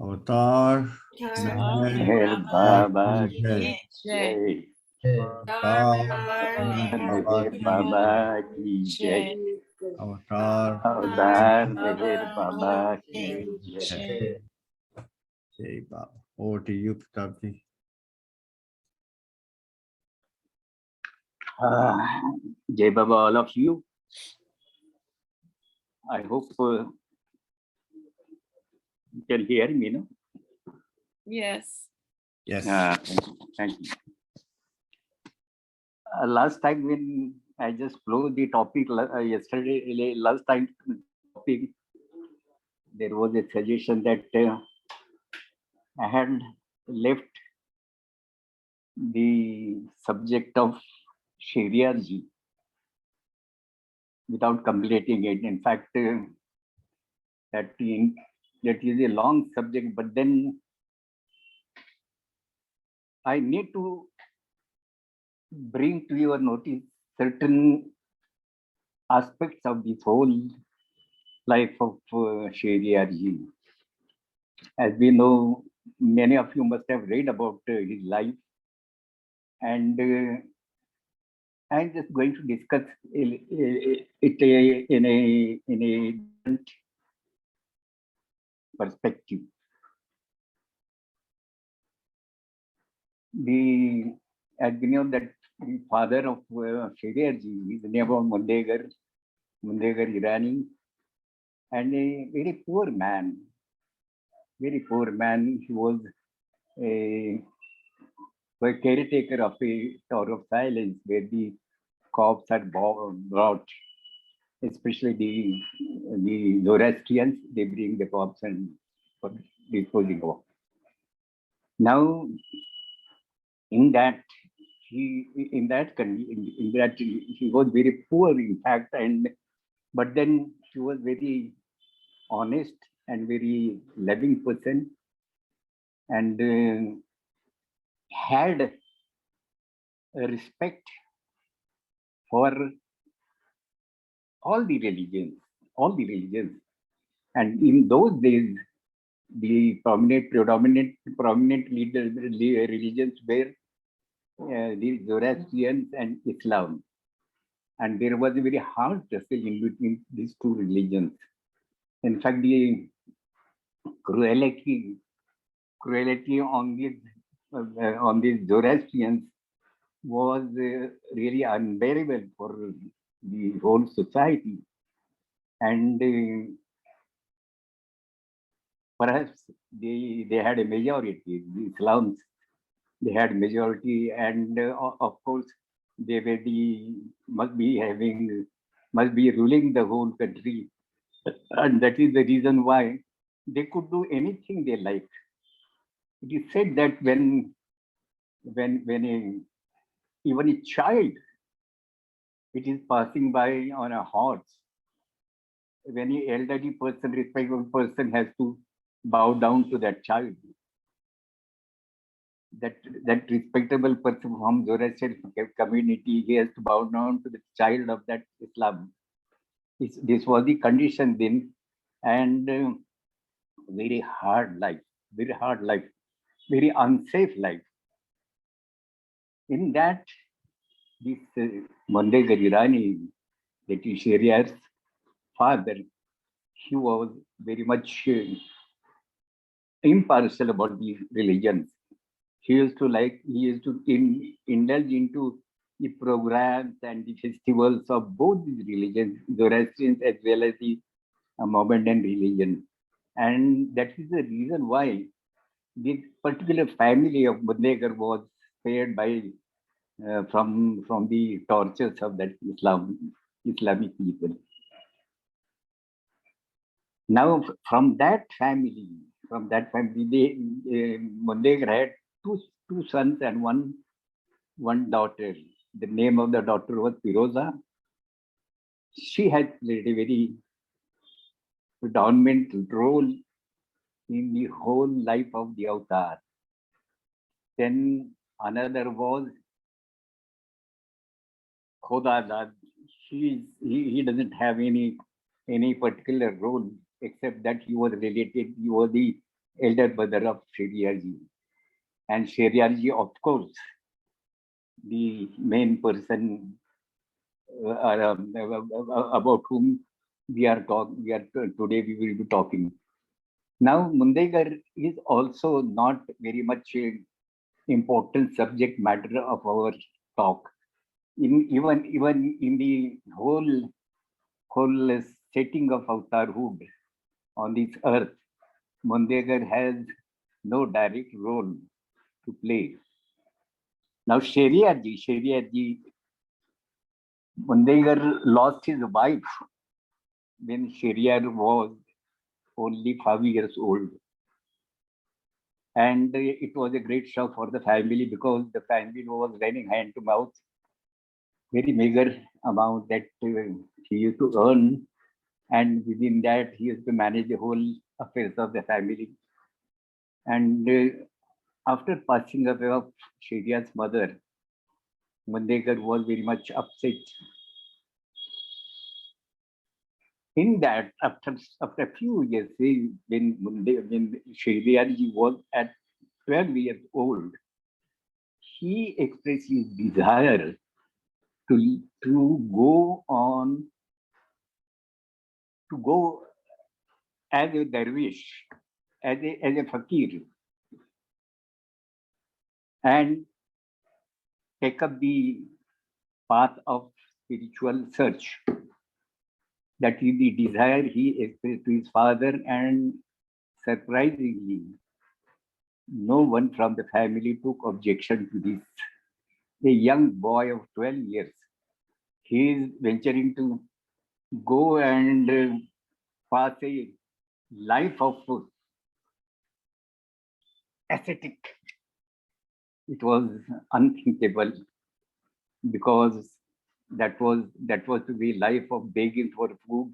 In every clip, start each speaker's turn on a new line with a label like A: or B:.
A: अवतार
B: मेहर बाबा की जय।
A: अवतार
B: मेहर बाबा की जय।
A: अवतार
B: अवतार मेहर बाबा की जय।
A: जय बाबा. Over to you, Pratap ji.
B: Jai Baba, all of you. I hope you can hear me, no?
C: Yes.
A: Yes.
B: Thank you. Last time when I just closed the topic yesterday, last time topic, there was a suggestion that I had left the subject of Shariaji without completing it. In fact, that is a long subject, but then I need to bring to your notice certain aspects of this whole life of Shariaji. As we know, many of you must have read about his life, and I'm just going to discuss it in a different perspective. As we know that the father of Shariaji, his name was Mundegar Irani, and a very poor man. Very poor man. He was a caretaker of a Tower of Silence where the corpse are brought, especially the Zoroastrians. They bring the corpse and for disposing of. Now, in that he was very poor, in fact, but then he was very honest and very loving person, and had a respect for all the religions. And in those days, the predominant religions were the Zoroastrians and Islam. And there was a very hard tussle in between these two religions. In fact, the cruelty on these Zoroastrians was really unbearable for the whole society. And perhaps they had a majority, the Islams, they had majority, and of course they were must be ruling the whole country, and that is the reason why they could do anything they liked. It is said that when even a child, it is passing by on a horse, when an elderly person, respectable person, has to bow down to that child, that respectable person from Zoroastrian community, he has to bow down to the child of that Islam. This was the condition then, and very hard life, very unsafe life. In that, this Mundegar Irani, that is Shariar's father, he was very much impartial about the religions. He used to indulge into the programs and the festivals of both these religions, Zoroastrians as well as the Mohammedan religion. And that is the reason why this particular family of Mundegar was spared from the tortures of that Islamic people. Now, from that family, Mundegar had two sons and one daughter. The name of the daughter was Firoza. She had played a very predominant role in the whole life of the avatar. Then another was Khodadad. He doesn't have any particular role except that he was related. He was the elder brother of Sheriyarji. And Sheriyarji, of course, the main person about whom today we will be talking. Now, Mundegar is also not very much important subject matter of our talk. Even in the whole setting of avatarhood on this earth, Mundegar has no direct role to play. Now, Sheriyarji, Mundegar lost his wife when Sheriyar was only 5 years old. And it was a great shock for the family because the family was running hand to mouth, very meager amount that he used to earn. And within that, he used to manage the whole affairs of the family. And after passing away of Sheriyar's mother, Mandekar was very much upset. In that, after a few years, when Sheriyarji was at 12 years old, he expressed his desire to go as a dervish, as a fakir, and take up the path of spiritual search. That is the desire he expressed to his father, and surprisingly, no one from the family took objection to this. A young boy of 12 years, he is venturing to go and pass a life of ascetic. It was unthinkable because that was to be life of begging for food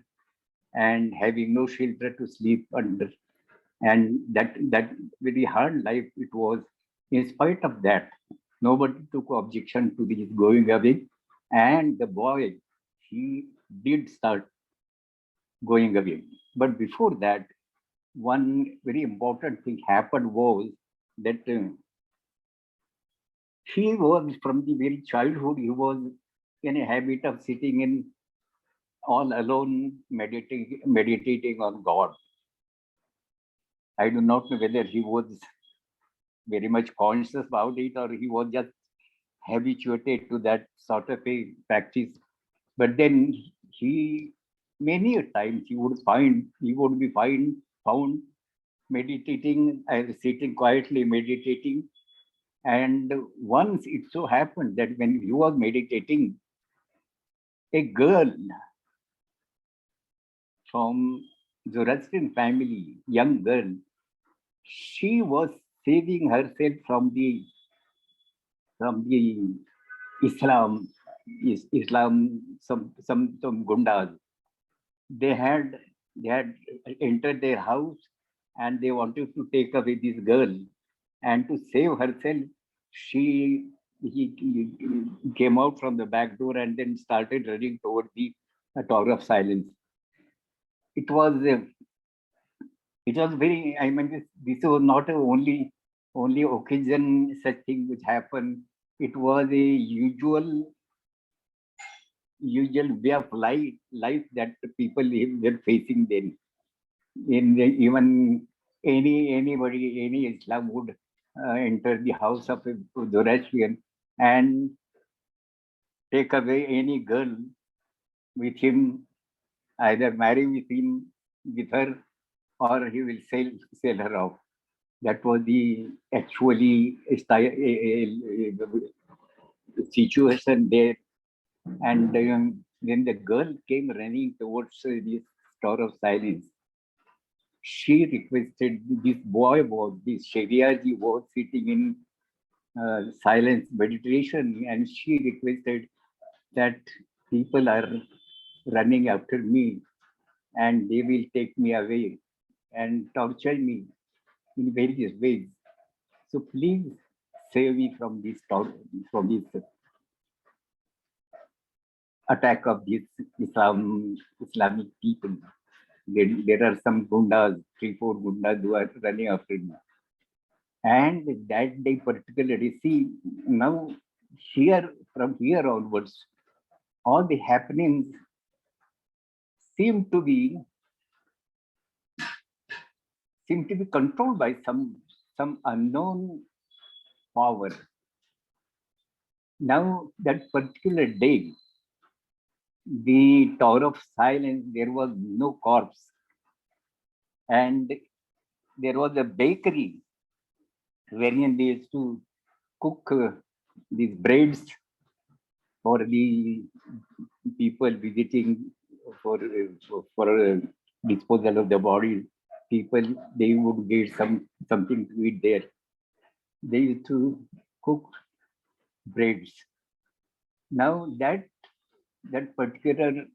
B: and having no shelter to sleep under, and that very hard life it was. In spite of that, nobody took objection to this going away, and the boy, he did start going away. But before that, one very important thing happened was that he was from the very childhood, he was in a habit of sitting in all alone, meditating on God. I do not know whether he was very much conscious about it or he was just habituated to that sort of a practice. But then he, many a times he would be found meditating and sitting quietly meditating. And once it so happened that when he was meditating, a girl from Zoroastrian family, young girl, she was saving herself from the Islam, some gundas. They had entered their house and they wanted to take away this girl. And to save herself, he came out from the back door and then started running toward the Tower of Silence. It was very. I mean, this was not a only occasion such thing which happened. It was a usual way of life that the people were facing then. Even any Islam would enter the house of a Zoroastrian and take away any girl with him, either marry with her, or he will sell her off. That was the actually situation there. And when the girl came running towards this Tower of Silence, she requested, this Sheriyarji was sitting in silence meditation, and she requested that people are running after me and they will take me away and torture me in various ways. So please save me from this attack of these Islamic people. There are some gundas, 3, 4 gundas who are running after me. And that day particularly, see, now here, from here onwards, all the happenings seem to be controlled by some unknown power. Now that particular day, the Tower of Silence, there was no corpse, and there was a bakery wherein they used to cook these breads for the people visiting for disposal of the bodies. People, they would get something to eat there. They used to cook breads. Now that particular,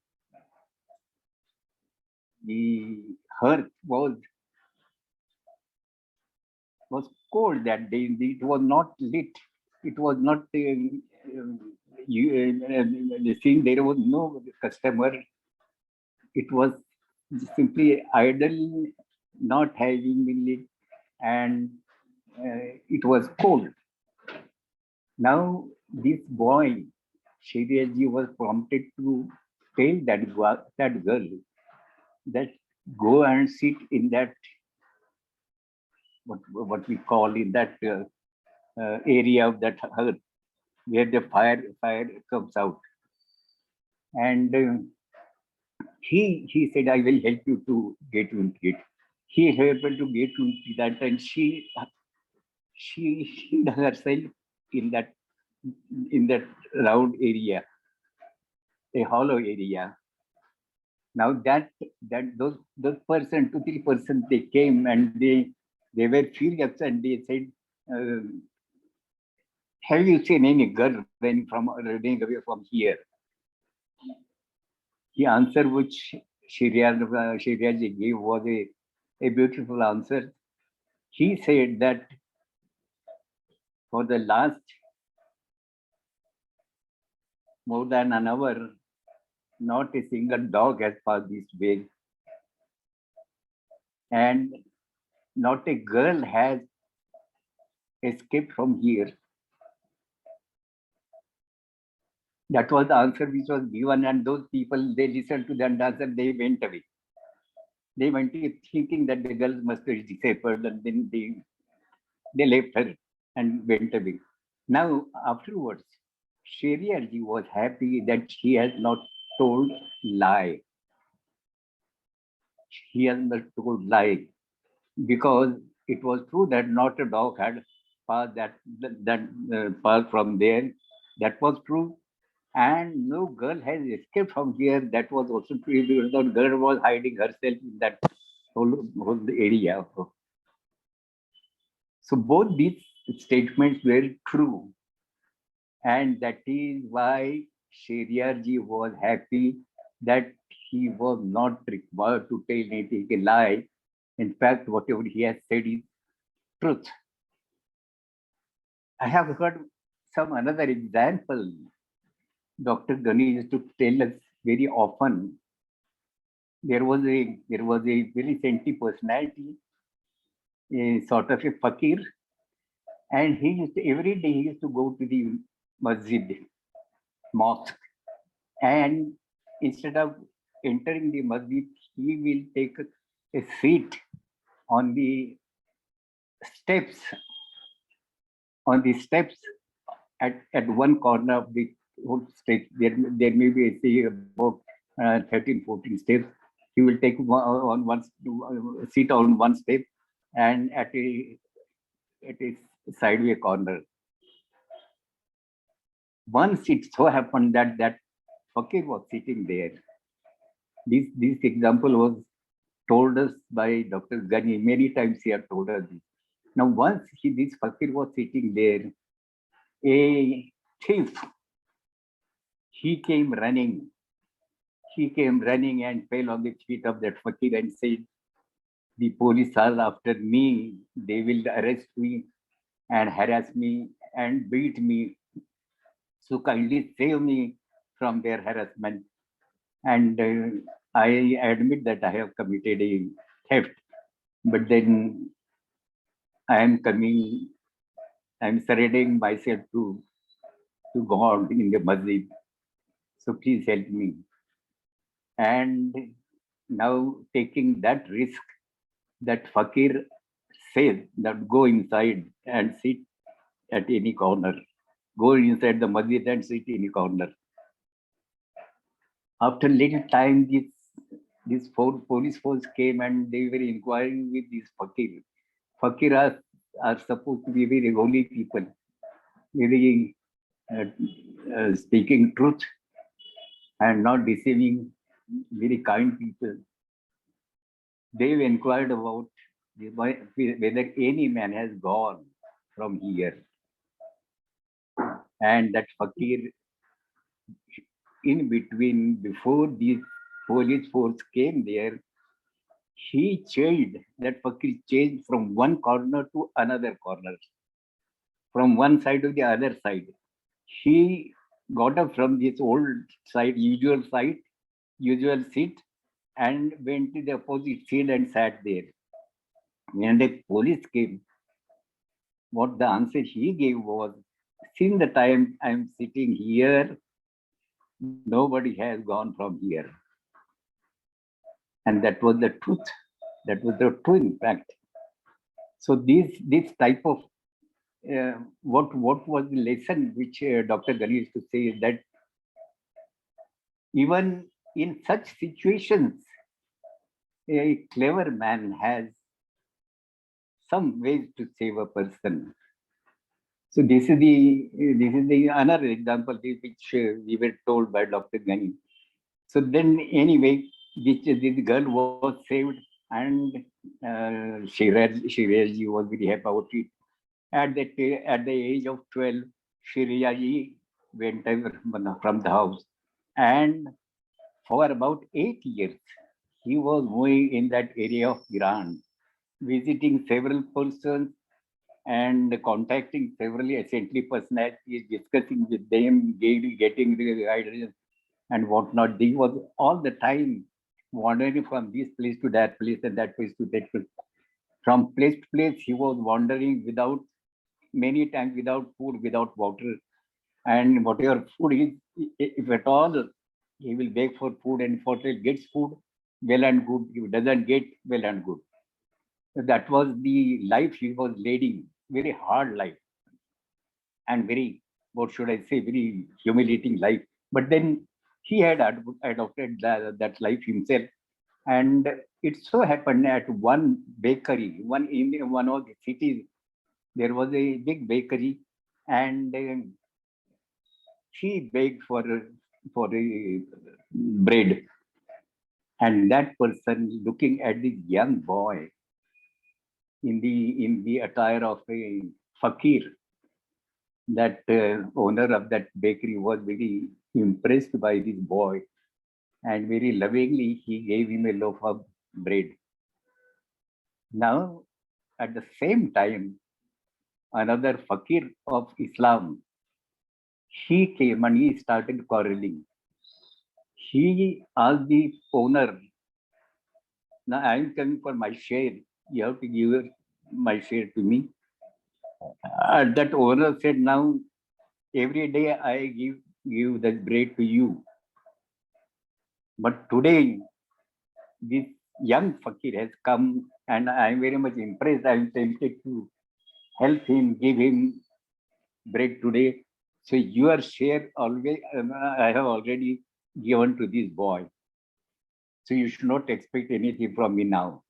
B: the hearth was cold that day. It was not lit. It was not seeing, there was no customer. It was simply idle, not having been lit, and it was cold. Now this boy, Shiriaji, was prompted to tell that girl that go and sit in that, what we call, in that area of that hearth where the fire comes out. And he said, I will help you to get into it. He helped her to get into that, and she hid herself in that round area, a hollow area. Now that those person, 2, 3 person, they came and they were furious, and they said, uh, have you seen any girl running away from here? The answer which Shiryaji gave was a beautiful answer. He said that for the last more than an hour, not a single dog has passed this way, and not a girl has escaped from here. That was the answer which was given, and those people, they listened to that answer, they went away. They went thinking that the girl must be disabled, and then they left her and went away. Now, afterwards, Sheriarji was happy that he has not told lie. He has not told lie, because it was true that not a dog had passed passed from there. That was true. And no girl has escaped from here. That was also true, because the girl was hiding herself in that whole area. So both these statements were true. And that is why Sheriarji was happy that he was not required to tell anything a lie. In fact, whatever he has said is truth. I have heard some another example. Dr. Ghani used to tell us very often. There was a very saintly personality, a sort of a fakir, and he used to, every day he used to go to the masjid, mosque, and instead of entering the masjid, he will take a seat on the steps, at one corner of the whole stage. There may be, say, about 13, 14 steps. He will take seat on one step, and at a sideway corner. Once it so happened that fakir was sitting there. This example was told us by Dr. Ghani. Many times he had told us this. Now, once this fakir was sitting there, a thief, he came running and fell on the feet of that fakir and said, the police are after me, they will arrest me and harass me and beat me. So kindly save me from their harassment. And I admit that I have committed a theft, but then I am coming, I am surrendering myself to God in the masjid. So please help me. And now taking that risk, that fakir says that go inside and sit at any corner. Go inside the masjid and sit in a corner. After little time, this police force came and they were inquiring with these fakir. Fakir are supposed to be very holy people, very uh, speaking truth and not deceiving, very kind people. They inquired about whether any man has gone from here. And that fakir, in between, before this police force came there, he changed, that fakir changed from one corner to another corner, from one side to the other side. He got up from this old side, usual seat, and went to the opposite seat and sat there. When the police came, what the answer he gave was, since the time I'm sitting here, nobody has gone from here. And that was the truth. That was the true impact. So this type of what was the lesson which Dr. Ghani used to say is that even in such situations, a clever man has some ways to save a person. So this is the another example which we were told by Dr. Ghani. So then anyway, this girl was saved, and Shiraji was very happy about it. At the age of 12, Shiraji went away from the house, and for about 8 years, he was moving in that area of Iran, visiting several persons and contacting several saintly personalities, discussing with them, getting the guidance and whatnot. He was all the time wandering from this place to that place and that place to that place. From place to place, he was wandering many times without food, without water. And whatever food is, if at all, he will beg for food, and if at all gets food, well and good. If he doesn't get, well and good. That was the life he was leading, very hard life and very, what should I say, very humiliating life. But then he had adopted that life himself. And it so happened at one bakery, in one of the cities, there was a big bakery, and she begged for a bread. And that person looking at this young boy in the attire of a fakir, that owner of that bakery was very impressed by this boy, and very lovingly he gave him a loaf of bread. Now, at the same time, another fakir of Islam, he came and he started quarreling. He asked the owner, now I am coming for my share. You have to give my share to me. That owner said, now every day I give the bread to you. But today, this young fakir has come, and I am very much impressed. I am tempted to help him, give him bread today. So your share always I have already given to this boy. So you should not expect anything from me now.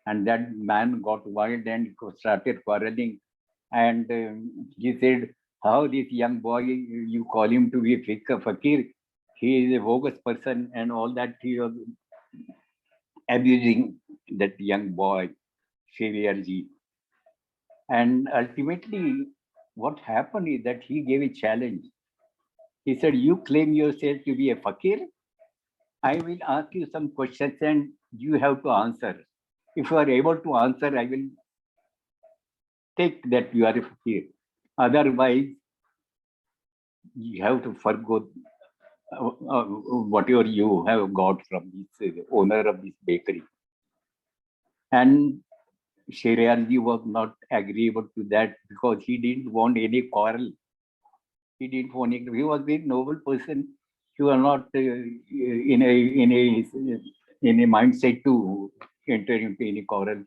B: And that man got wild and started quarreling. And he said, how this young boy, you call him to be a fakir? He is a bogus person, and all that. He was abusing that young boy, Xavierji. And ultimately, what happened is that he gave a challenge. He said, you claim yourself to be a fakir? I will ask you some questions and you have to answer. If you are able to answer, I will take that you are a fakir. Otherwise, you have to forgo whatever you have got from this owner of this bakery. And Sheriyarji was not agreeable to that because he didn't want any quarrel. He didn't want it. He was a very noble person. He was not in a mindset to enter into any quarrel.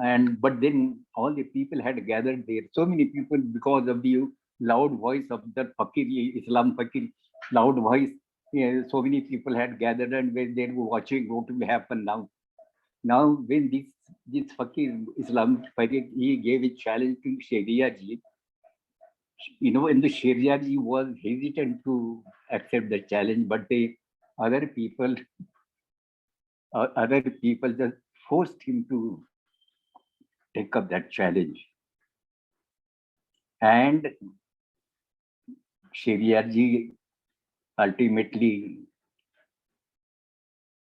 B: And but then all the people had gathered there. So many people because of the loud voice of the fakir, Islam fakir, loud voice. Yeah, so many people had gathered and they were watching what will happen now. Now, when this fakir, Islam fakir, he gave a challenge to Sharia ji, and the Sharia ji was hesitant to accept the challenge, but other people, other people just forced him to take up that challenge. And Sharia ji ultimately,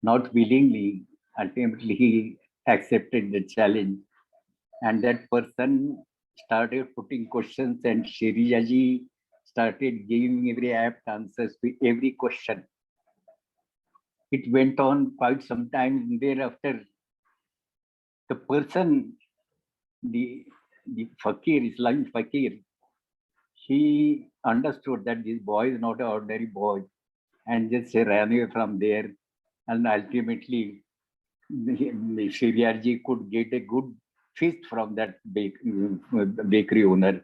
B: not willingly, ultimately he accepted the challenge. And that person started putting questions, and Sharia ji started giving very apt answers to every question. It went on quite some time. Thereafter, the person, the fakir, Islamic fakir, he understood that this boy is not an ordinary boy and just ran away from there. And ultimately, Sharia ji could get a good feast from that bakery owner.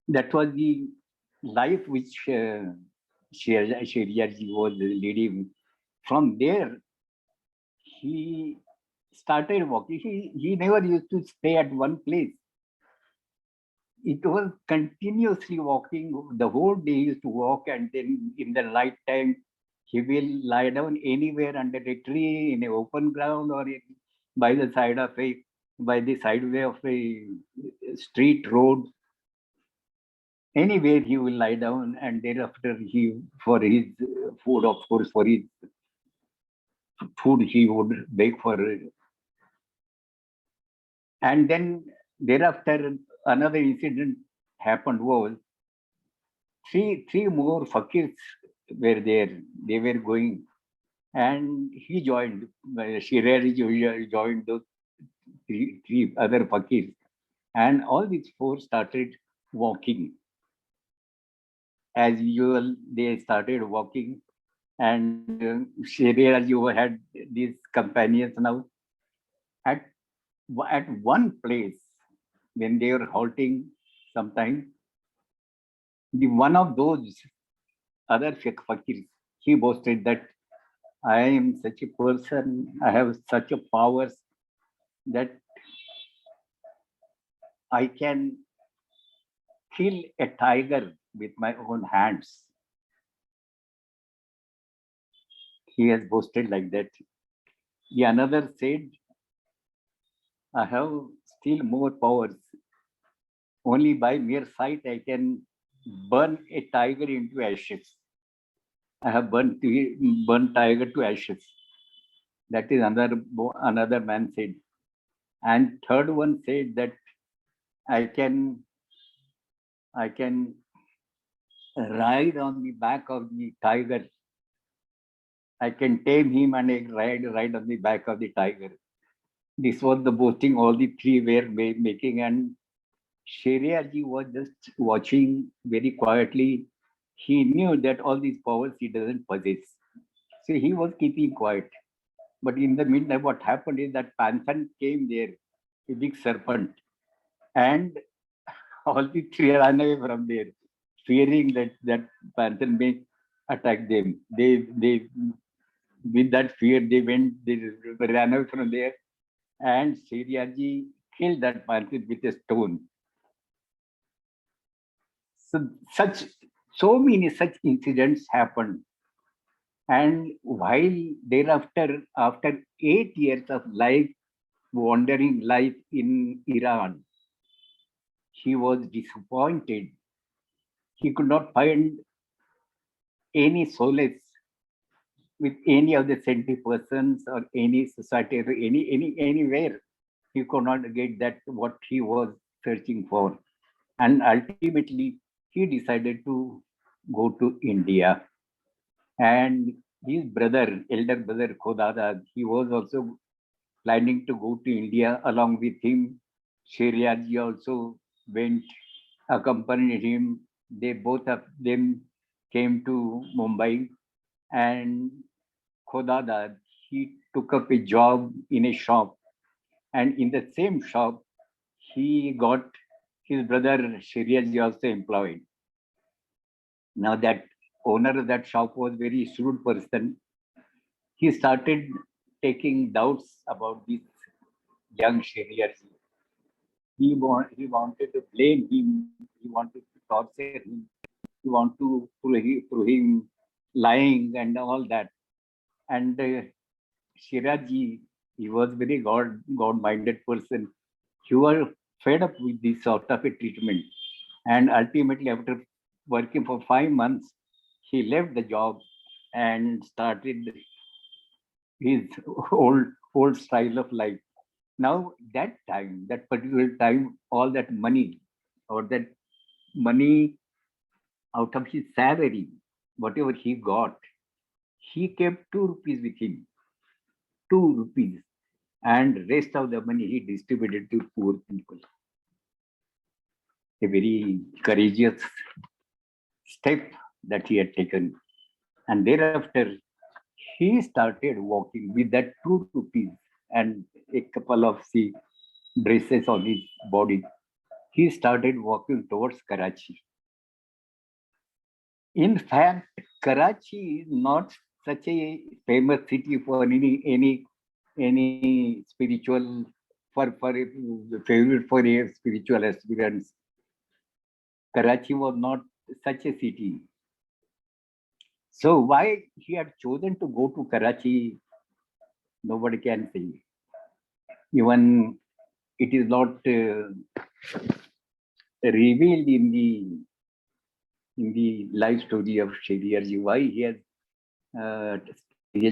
B: That was the life which Sharia ji was leading. From there, he started walking. He never used to stay at one place. It was continuously walking. The whole day he used to walk, and then in the night time, he will lie down anywhere under a tree, in an open ground, or by the side of sideway of a street road. Anywhere he will lie down, and thereafter for his food, of course, for his food he would beg for. And then thereafter another incident happened was three more fakirs were there. They were going, and he joined. Shirari joined those three other fakirs, and all these four started walking. As usual, they started walking, and Shirari had these companions now. At one place, when they were halting sometime, the one of those other fakirs, he boasted that I am such a person, I have such a powers that I can kill a tiger with my own hands. He has boasted like that. The another said, I have still more powers. Only by mere sight I can burn a tiger into ashes. I have burnt tiger to ashes. That is another man said. And third one said that I can ride on the back of the tiger. I can tame him and ride on the back of the tiger. This was the boasting all the three were making, and Sharia ji was just watching very quietly. He knew that all these powers he doesn't possess. So he was keeping quiet. But in the meantime, what happened is that Panthan came there, a big serpent, and all the three ran away from there, fearing that Panthan may attack them. They with that fear they ran away from there, and Shiryaji killed that Panthan with a stone. So many such incidents happened. And while thereafter, after 8 years of wandering life in Iran, he was disappointed. He could not find any solace with any of the saintly persons or any society or anywhere. He could not get that what he was searching for. And ultimately, he decided to go to India. And his brother, elder brother Khodada, he was also planning to go to India along with him. Sheriarji also went, accompanied him. They both of them came to Mumbai, and Khodada, he took up a job in a shop, and in the same shop, he got his brother Sheriarji also employed. Now that owner of that shop was very shrewd person. He started taking doubts about this young Sheriarji. He wanted to blame him. He wanted to torture him. He wanted to prove him lying and all that. And Shiraji, he was very God-minded person. He was fed up with this sort of a treatment. And ultimately, after working for 5 months, he left the job and started his old style of life. Now, that time, that particular time, all that money or that money out of his salary, whatever he got, he kept 2 rupees with him, 2 rupees, and rest of the money he distributed to poor people. A very courageous step that he had taken. And thereafter, he started walking with that 2 rupees and a couple of braces on his body. He started walking towards Karachi. In fact, Karachi is not such a famous city for any spiritual for a favorite for a spiritual aspirants. Karachi was not such a city. So why he had chosen to go to Karachi, nobody can say. Even it is not revealed in the life story of Sheriarji why he has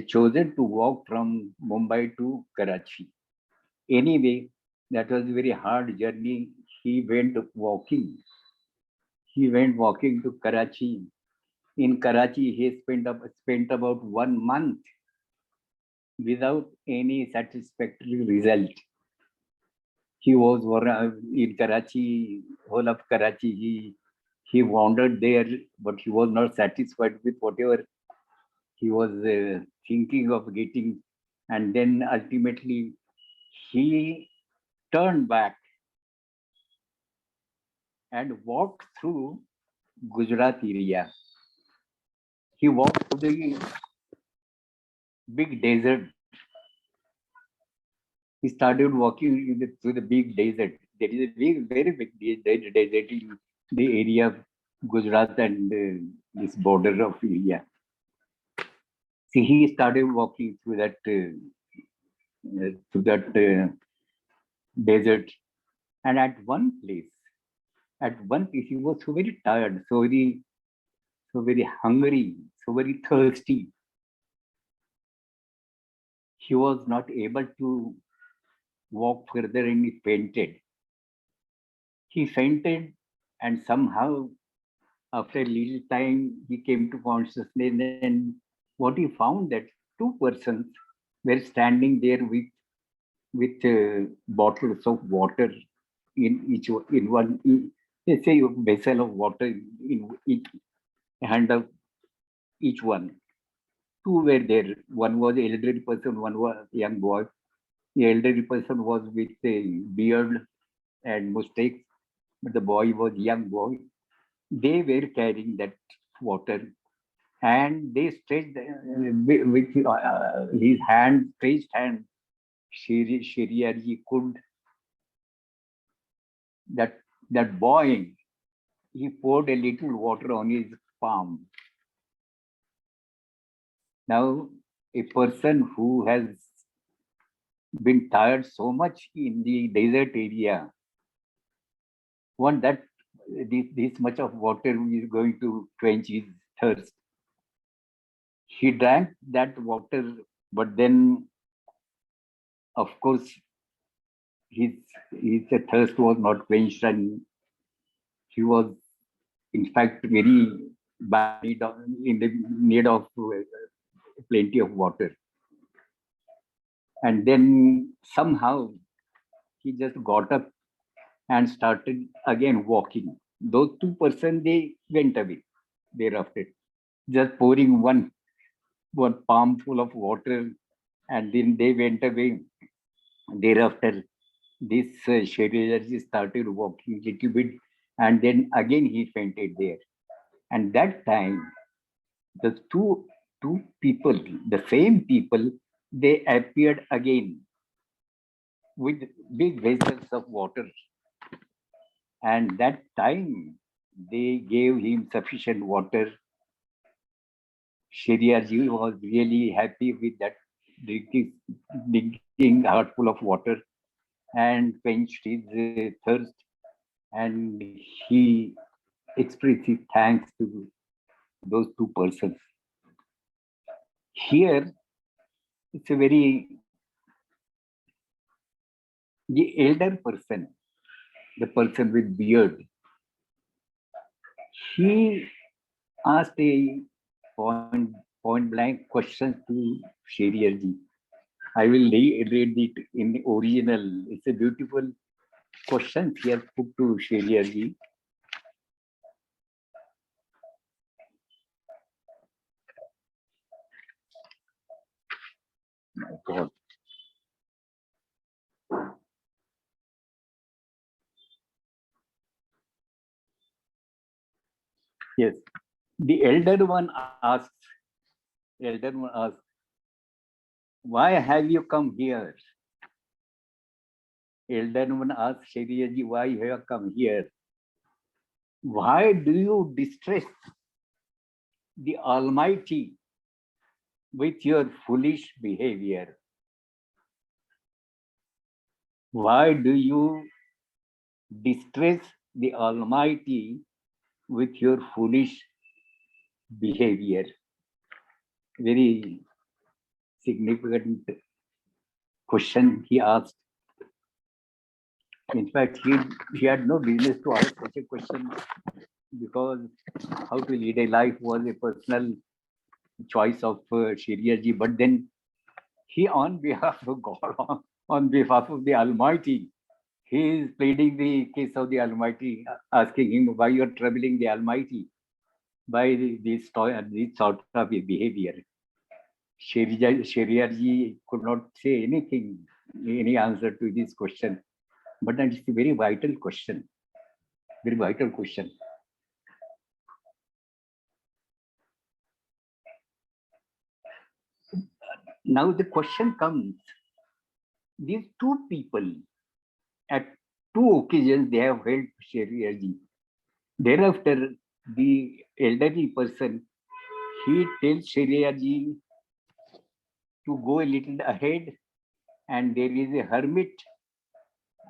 B: chosen to walk from Mumbai to Karachi. Anyway, that was a very hard journey. He went walking. He went walking to Karachi. In Karachi, he spent about 1 month without any satisfactory result. He was in Karachi, whole of Karachi. He wandered there, but he was not satisfied with whatever he was thinking of getting. And then ultimately, he turned back and walked through Gujarat area. He walked through the big desert. He started walking through the big desert. There is a very big desert in the area of Gujarat and this border of India. See, he started walking through that desert, and at one place, he was so very tired, so very hungry, so very thirsty. He was not able to walk further, and he fainted. He fainted, and somehow, after a little time, he came to consciousness. And what he found that two persons were standing there with bottles of water in one, let's say, a vessel of water in each hand of each one. Two were there. One was an elderly person, one was a young boy. The elderly person was with a beard and mustache, but the boy was a young boy. They were carrying that water, and they stretched with his hand, stretched hand. Sheriarji could that boy. He poured a little water on his palm. Now, a person who has been tired so much in the desert area, want that this much of water is going to quench his thirst. He drank that water, but then, of course, his thirst was not quenched, and he was, in fact, very by need of, in the need of plenty of water. And then somehow he just got up and started again walking. Those two persons, they went away thereafter, just pouring one palm full of water, and then they went away. Thereafter, this Shailaji started walking little bit, and then again he fainted there. And that time, the two people, the same people, they appeared again with big vessels of water. And that time, they gave him sufficient water. Shriyaji was really happy with that drinking heart full of water and quenched his thirst. And he expressed his thanks to those two persons. Here, it's a very, the elder person, the person with beard, he asked a point blank question to Sheriyarji. I will read it in the original. It's a beautiful question he has put to Sheriyarji. My God. Yes. The elder one asks, why have you come here? Elder one asks Shriyaji, why you have come here? Why do you distress the Almighty with your foolish behavior? Why do you distress the Almighty with your foolish behavior? Very significant question he asked. In fact, he had no business to ask such a question, because how to lead a life was a personal choice of Shriyaji. But then he, on behalf of God, on behalf of the Almighty, he is pleading the case of the Almighty, asking him why you are troubling the Almighty by this sort of behavior. Shriyaji could not say anything, any answer to this question. But it's a very vital question. Very vital question. Now the question comes, these two people, at two occasions, they have helped Shriyaji. Thereafter, the elderly person, he tells Shriyaji to go a little ahead, and there is a hermit,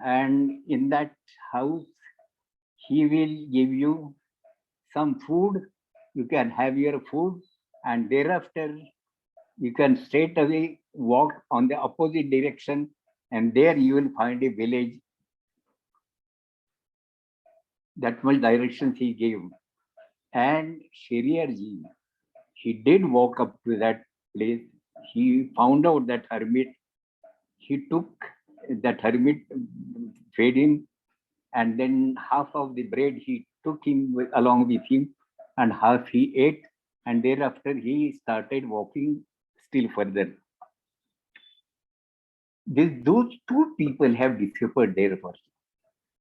B: and in that house, he will give you some food. You can have your food, and thereafter, you can straight away walk on the opposite direction, and there you will find a village. That much directions he gave. And Sheriyarji, he did walk up to that place. He found out that hermit. He took that hermit, fed him, and then half of the bread he took him along with him, and half he ate. And thereafter he started walking still further. Those two people have disappeared there first.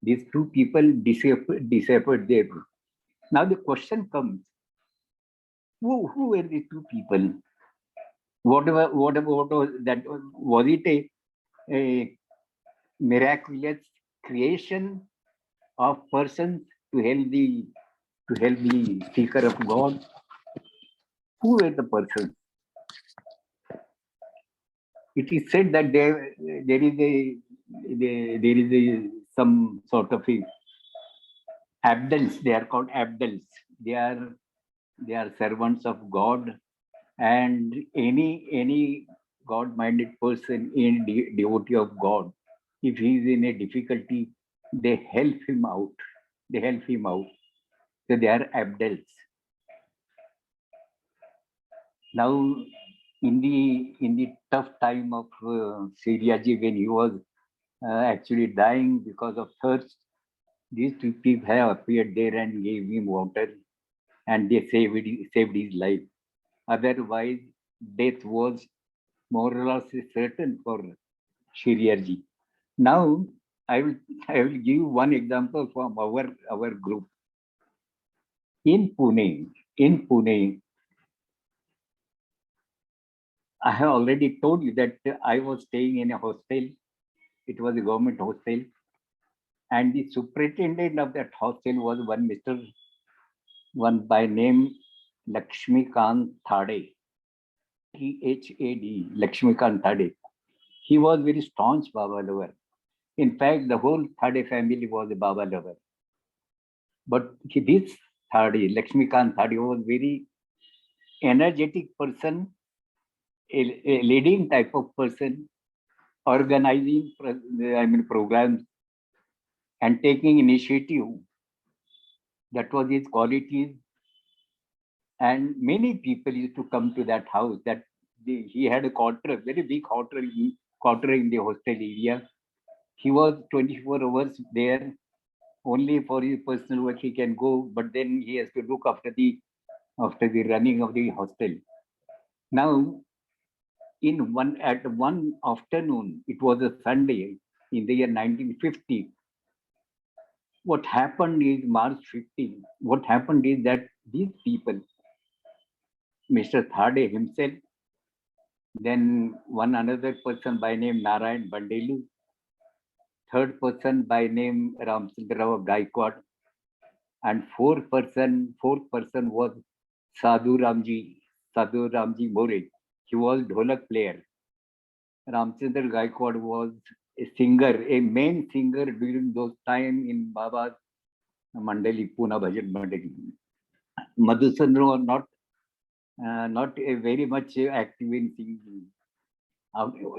B: These two people disappeared there. Now the question comes, who were the two people? What was that? Was it a miraculous creation of persons to help the seeker of God? Who were the persons? It is said that there is some sort of a abdals. They are called abdals. They are servants of God, and any God-minded person, in devotee of God, if he is in a difficulty, they help him out. So they are abdals. Now, in the tough time of Syria, when he was actually dying because of thirst, these two people have appeared there and gave him water, and they saved his life. Otherwise, death was more or less certain for Shiriyarji. Now, I will give one example from our group in Pune. In Pune, I have already told you that I was staying in a hostel. It was a government hostel, and the superintendent of that hostel was one by name Lakshmikant Thade, Thad, Lakshmikant Thade. He was very staunch Baba lover. In fact, the whole Thade family was a Baba lover. But this Thade, Lakshmikant Thade, was very energetic person, a leading type of person, organizing programs and taking initiative. That was his qualities. And many people used to come to that house. He had a quarter, very big quarter in the hostel area. He was 24 hours there. Only for his personal work he can go, but then he has to look after the running of the hostel. Now, at one afternoon, it was a Sunday in the year 1950. What happened is March 15. What happened is that these people, Mr. Thade himself, then one another person by name Narayan Bandelu, third person by name Ramchandra Gaikwad, and fourth person was Sadhu Ramji More. He was dholak player. Ramchandra Gaikwad was a singer, a main singer during those time in Baba's Mandali, Poona Bhajan Mandali. Madhusandra was not a very much active in singing.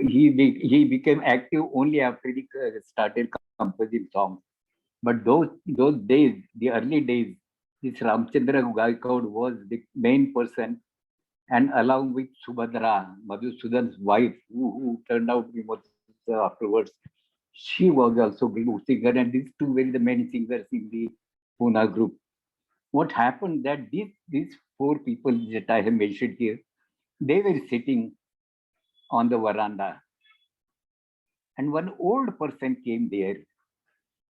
B: He became active only after he started composing songs. But those days, the early days, this Ramchandra Gaikwad was the main person, and along with Subhadra, Madhusudan's wife, who turned out to be afterwards, she was also a good singer, and these two were the main singers in the Pune group. What happened that these four people that I have mentioned here, they were sitting on the veranda, and one old person came there.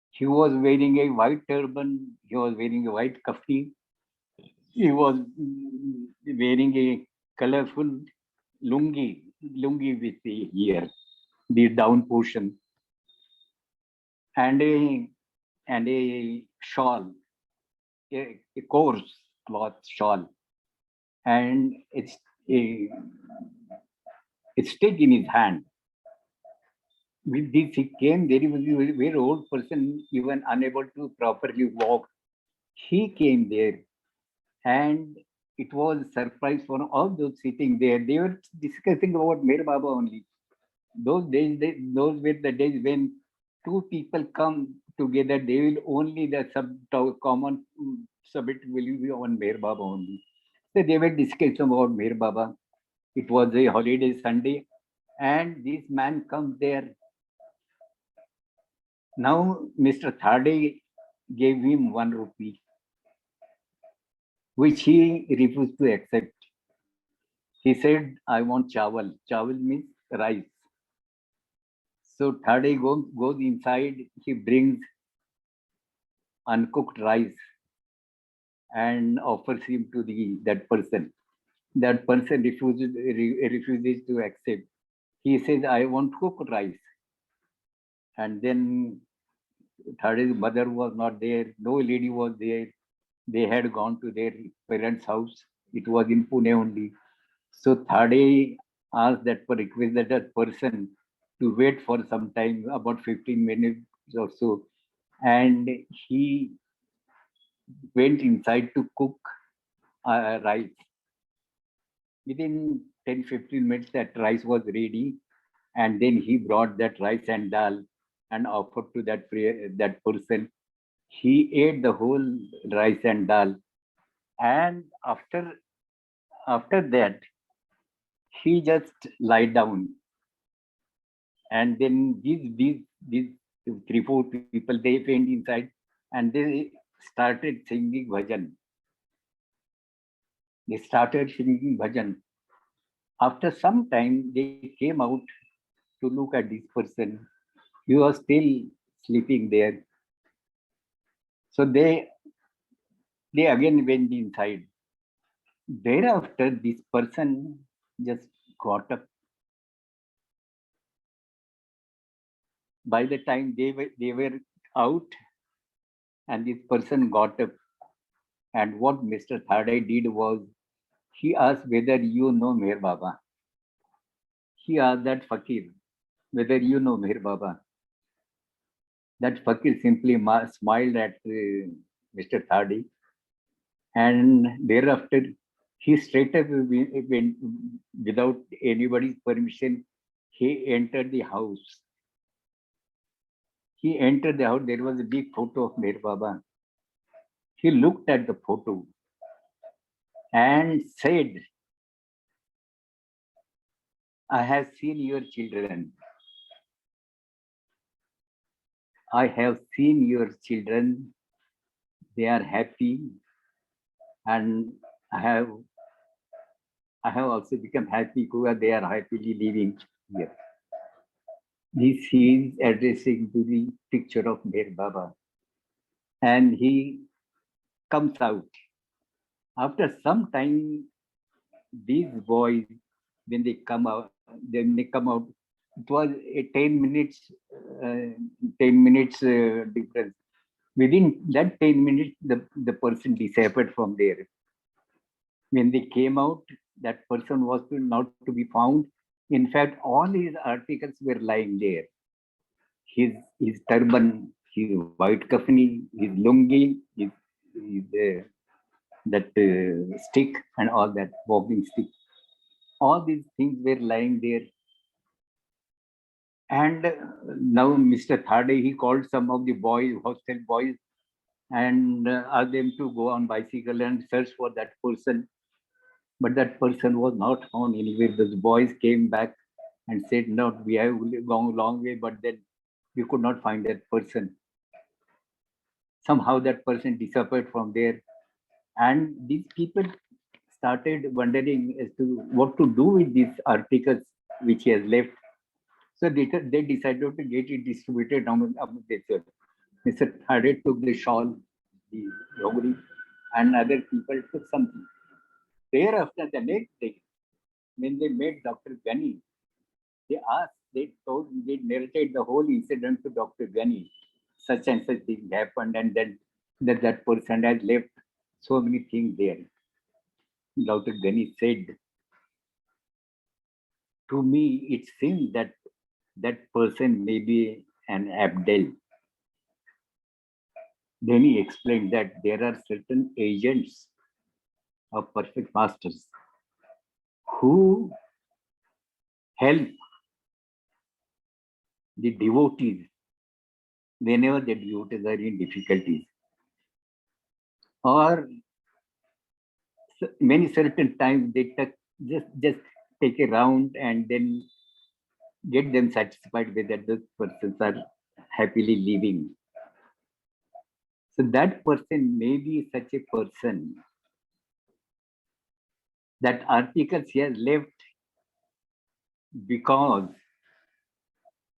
B: He was wearing a white turban, he was wearing a white kaftan, he was wearing a colorful lungi with the ear, the down portion, and a shawl, a coarse cloth shawl, and a, a stick in his hand. With this, he came there. He was a very old person, even unable to properly walk. He came there, and it was a surprise for all those sitting there. They were discussing about Mir Baba only. Those were the days when two people come together. They will only the common subject will be on Mir Baba only. So they were discussing about Mir Baba. It was a holiday Sunday, and this man comes there. Now, Mr. Thade gave him 1 rupee, which he refused to accept. He said, I want chawal. Chawal means rice. So Thade goes inside, he brings uncooked rice and offers him to that person. That person refuses to accept. He says, I want cooked rice. And then Thade's mother was not there, no lady was there. They had gone to their parents' house. It was in Pune only. So Thade asked requested that person to wait for some time, about 15 minutes or so. And he went inside to cook rice. Within 10-15 minutes, that rice was ready. And then he brought that rice and dal and offered to that person. He ate the whole rice and dal. And after that, he just lie down, and then these 3-4 people, they went inside and they started singing bhajan. They started singing bhajan. After some time, they came out to look at this person. He was still sleeping there. So they again went inside. Thereafter, this person just got up. By the time they were out, and this person got up, and what Mr. Thadai did was, he asked whether you know Meher Baba. He asked that fakir whether you know Meher Baba. That fakir simply smiled at Mr. Thadi, and thereafter he straight up went, without anybody's permission, he entered the house. He entered the house. There was a big photo of Meher Baba. He looked at the photo and said, I have seen your children. I have seen your children. They are happy, and I have also become happy because they are happily living here. This he is addressing to the picture of Meher Baba, and he comes out. After some time, these boys, when they come out, it was a 10 minutes, 10 minutes difference. Within that 10 minutes, the person disappeared from there. When they came out, that person was not to be found. In fact, all his articles were lying there. His turban, his white kafani, his lungi, that stick, and all that walking stick. All these things were lying there. And now Mr. Thade, he called some of the boys, hostel boys, and asked them to go on bicycle and search for that person. But that person was not found anywhere. Those boys came back and said, no, we have gone a long way, but then we could not find that person. Somehow that person disappeared from there. And these people started wondering as to what to do with these articles which he has left. So they decided to get it distributed among themselves. Mr. Thade took the shawl, the yoguri, and other people took something. Thereafter, the next day, when they met Dr. Gani, they narrated the whole incident to Dr. Gani. Such and such thing happened, and then that person has left so many things there. Dr. Gani said, to me, it seems that that person may be an Abdel. Then he explained that there are certain agents of perfect masters who help the devotees whenever the devotees are in difficulties, or many certain times they just take a round and then get them satisfied with that those persons are happily living. So that person may be such a person. That articles he has left because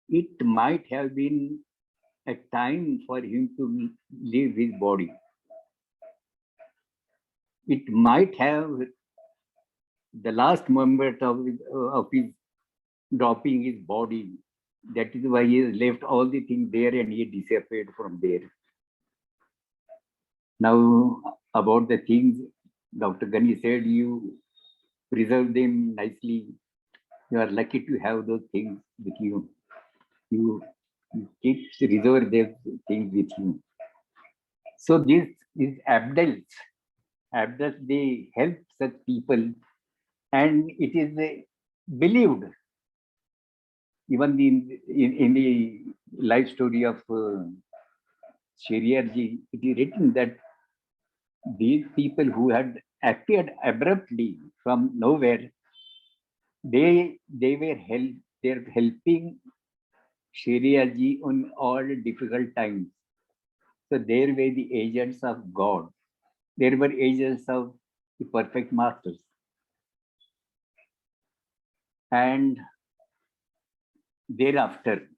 B: it might have been a time for him to leave his body. It might have the last moment of his dropping his body. That is why he has left all the things there and he disappeared from there. Now, about the things, Dr. Gani said, you preserve them nicely. You are lucky to have those things with you. You keep reserve those things with you. So these abdals, they help such people, and it is believed. Even in the life story of Sheriyarji, it is written that these people who had appeared abruptly from nowhere, they're helping Sharia ji on all difficult times. So they were the agents of God. They were agents of the perfect masters. And thereafter,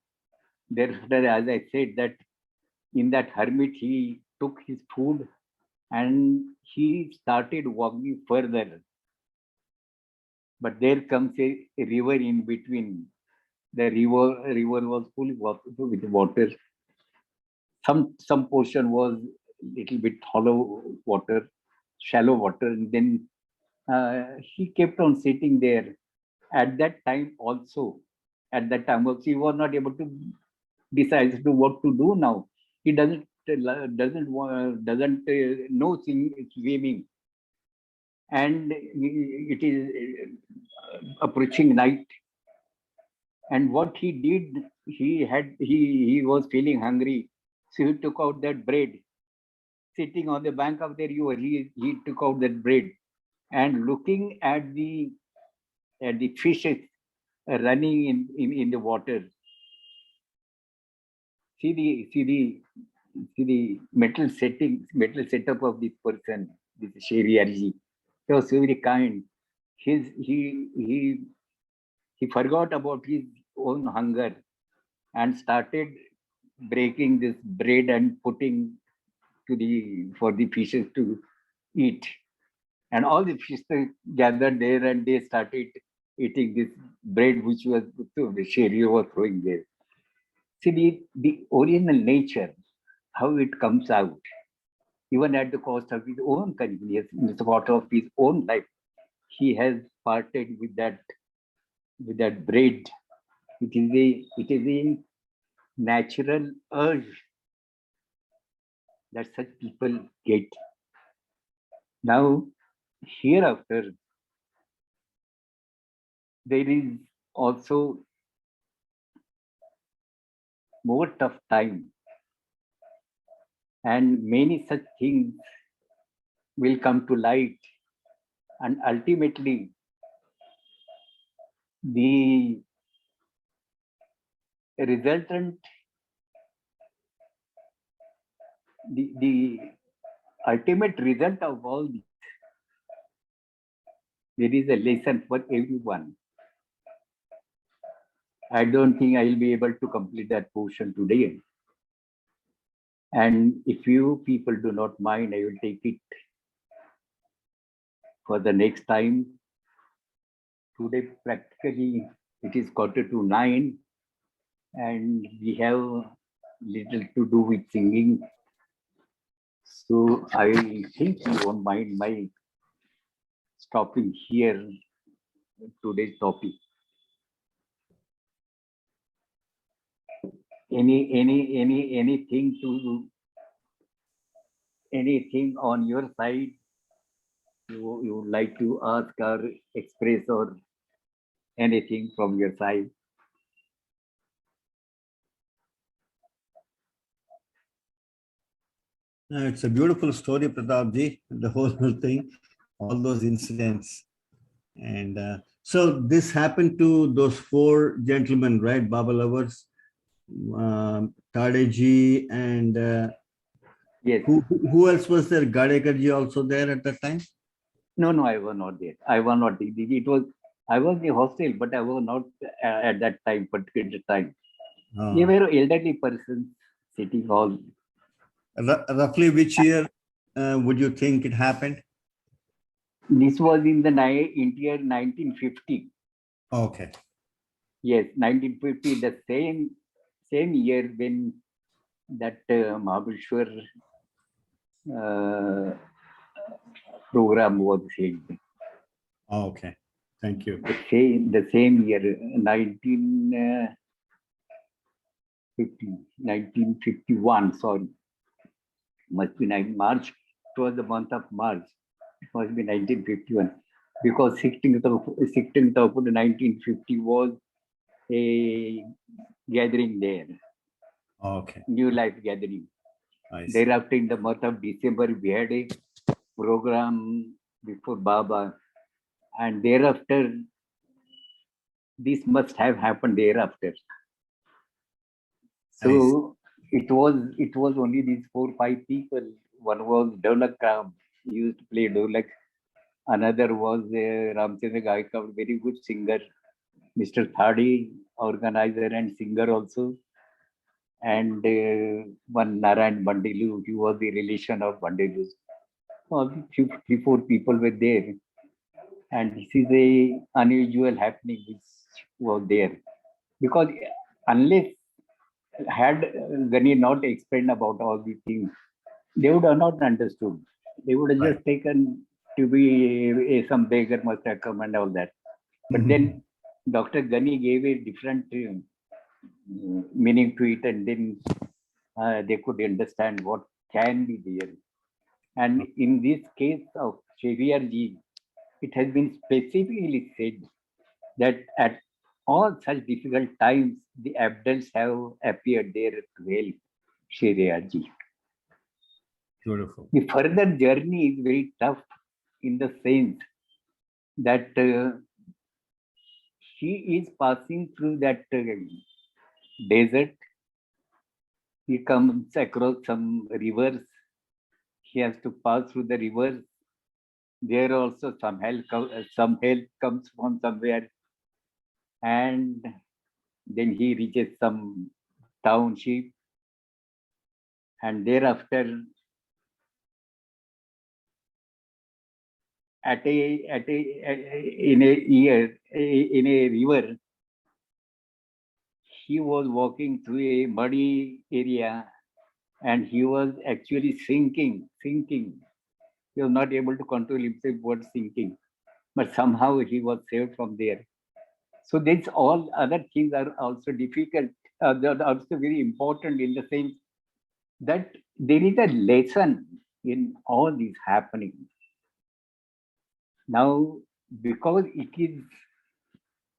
B: as I said, that in that hermit, he took his food and he started walking further. But there comes a river in between. The river was full with water. Some portion was little bit hollow water, shallow water. And then he kept on sitting there. At that time also, he was not able to decide to what to do now. He doesn't know swimming, and it is approaching night. And what he did, he was feeling hungry, so he took out that bread. Sitting on the bank of the river, he took out that bread and looking at the fishes running in the water. See the metal setup of this person, this Sheriyarji. He was so very kind. He forgot about his own hunger and started breaking this bread and putting for the fishes to eat. And all the fishes gathered there and they started eating this bread which was the Sheri was throwing there. See the original nature, how it comes out, even at the cost of his own convenience, in the cost of his own life. He has parted with that bread. It is a natural urge that such people get. Now, hereafter, there is also more tough time, and many such things will come to light, and ultimately, the resultant, the ultimate result of all this, there is a lesson for everyone. I don't think I will be able to complete that portion today. And if you people do not mind, I will take it for the next time. Today, practically, it is 8:45, and we have little to do with singing. So I think you won't mind my stopping here today's topic. Anything on your side you would like to ask or express, or anything from your side?
A: It's a beautiful story, Pratap ji, the whole thing, all those incidents. And so this happened to those four gentlemen, right? Baba lovers, Tadeji, and
B: Yes.
A: who else was there? Gadekar ji also there at that time?
B: No, I was not there. I was not. I was in the hostel, but I was not at that time, particular time. They were elderly persons sitting all.
A: Roughly which year would you think it happened?
B: This was in the year 1950.
A: Okay.
B: Yes, 1950, the same year when that Mahabaleshwar program was held.
A: Okay, thank you.
B: The same year, 1951, sorry. Must be March. It was the month of March. It must be 1951. Because 16th of 1950 was a gathering there.
A: Okay.
B: New Life gathering. Thereafter, in the month of December, we had a program before Baba. And thereafter, this must have happened thereafter.
A: I see.
B: So it was only these 4-5 people. One was Dolak Ram, he used to play Dolak. Another was Ramchandra Gaikad, very good singer. Mr. Thadi, organizer and singer also. And one Narayan Bandilu, he was the relation of Bandilu. All three, four people were there. And this is a unusual happening which was there. Because unless had Gani not explained about all these things, they would have not understood. They would have
A: Right.
B: just taken to be some beggar must have come and all that. But then Dr. Gani gave a different meaning to it, and then they could understand what can be there. And in this case of Xavier Ji, it has been specifically said that at all such difficult times, the abdals have appeared there to help Xavier Ji.
A: Beautiful.
B: The further journey is very tough in the sense that she is passing through that desert. He comes across some rivers. He has to pass through the rivers. There also some help comes from somewhere, and then he reaches some township, and thereafter in a river, he was walking through a muddy area, and he was actually sinking. He was not able to control himself was sinking, but somehow he was saved from there. So these all other things are also difficult. They are also very important in the sense that there is a lesson in all these happenings. Now, because it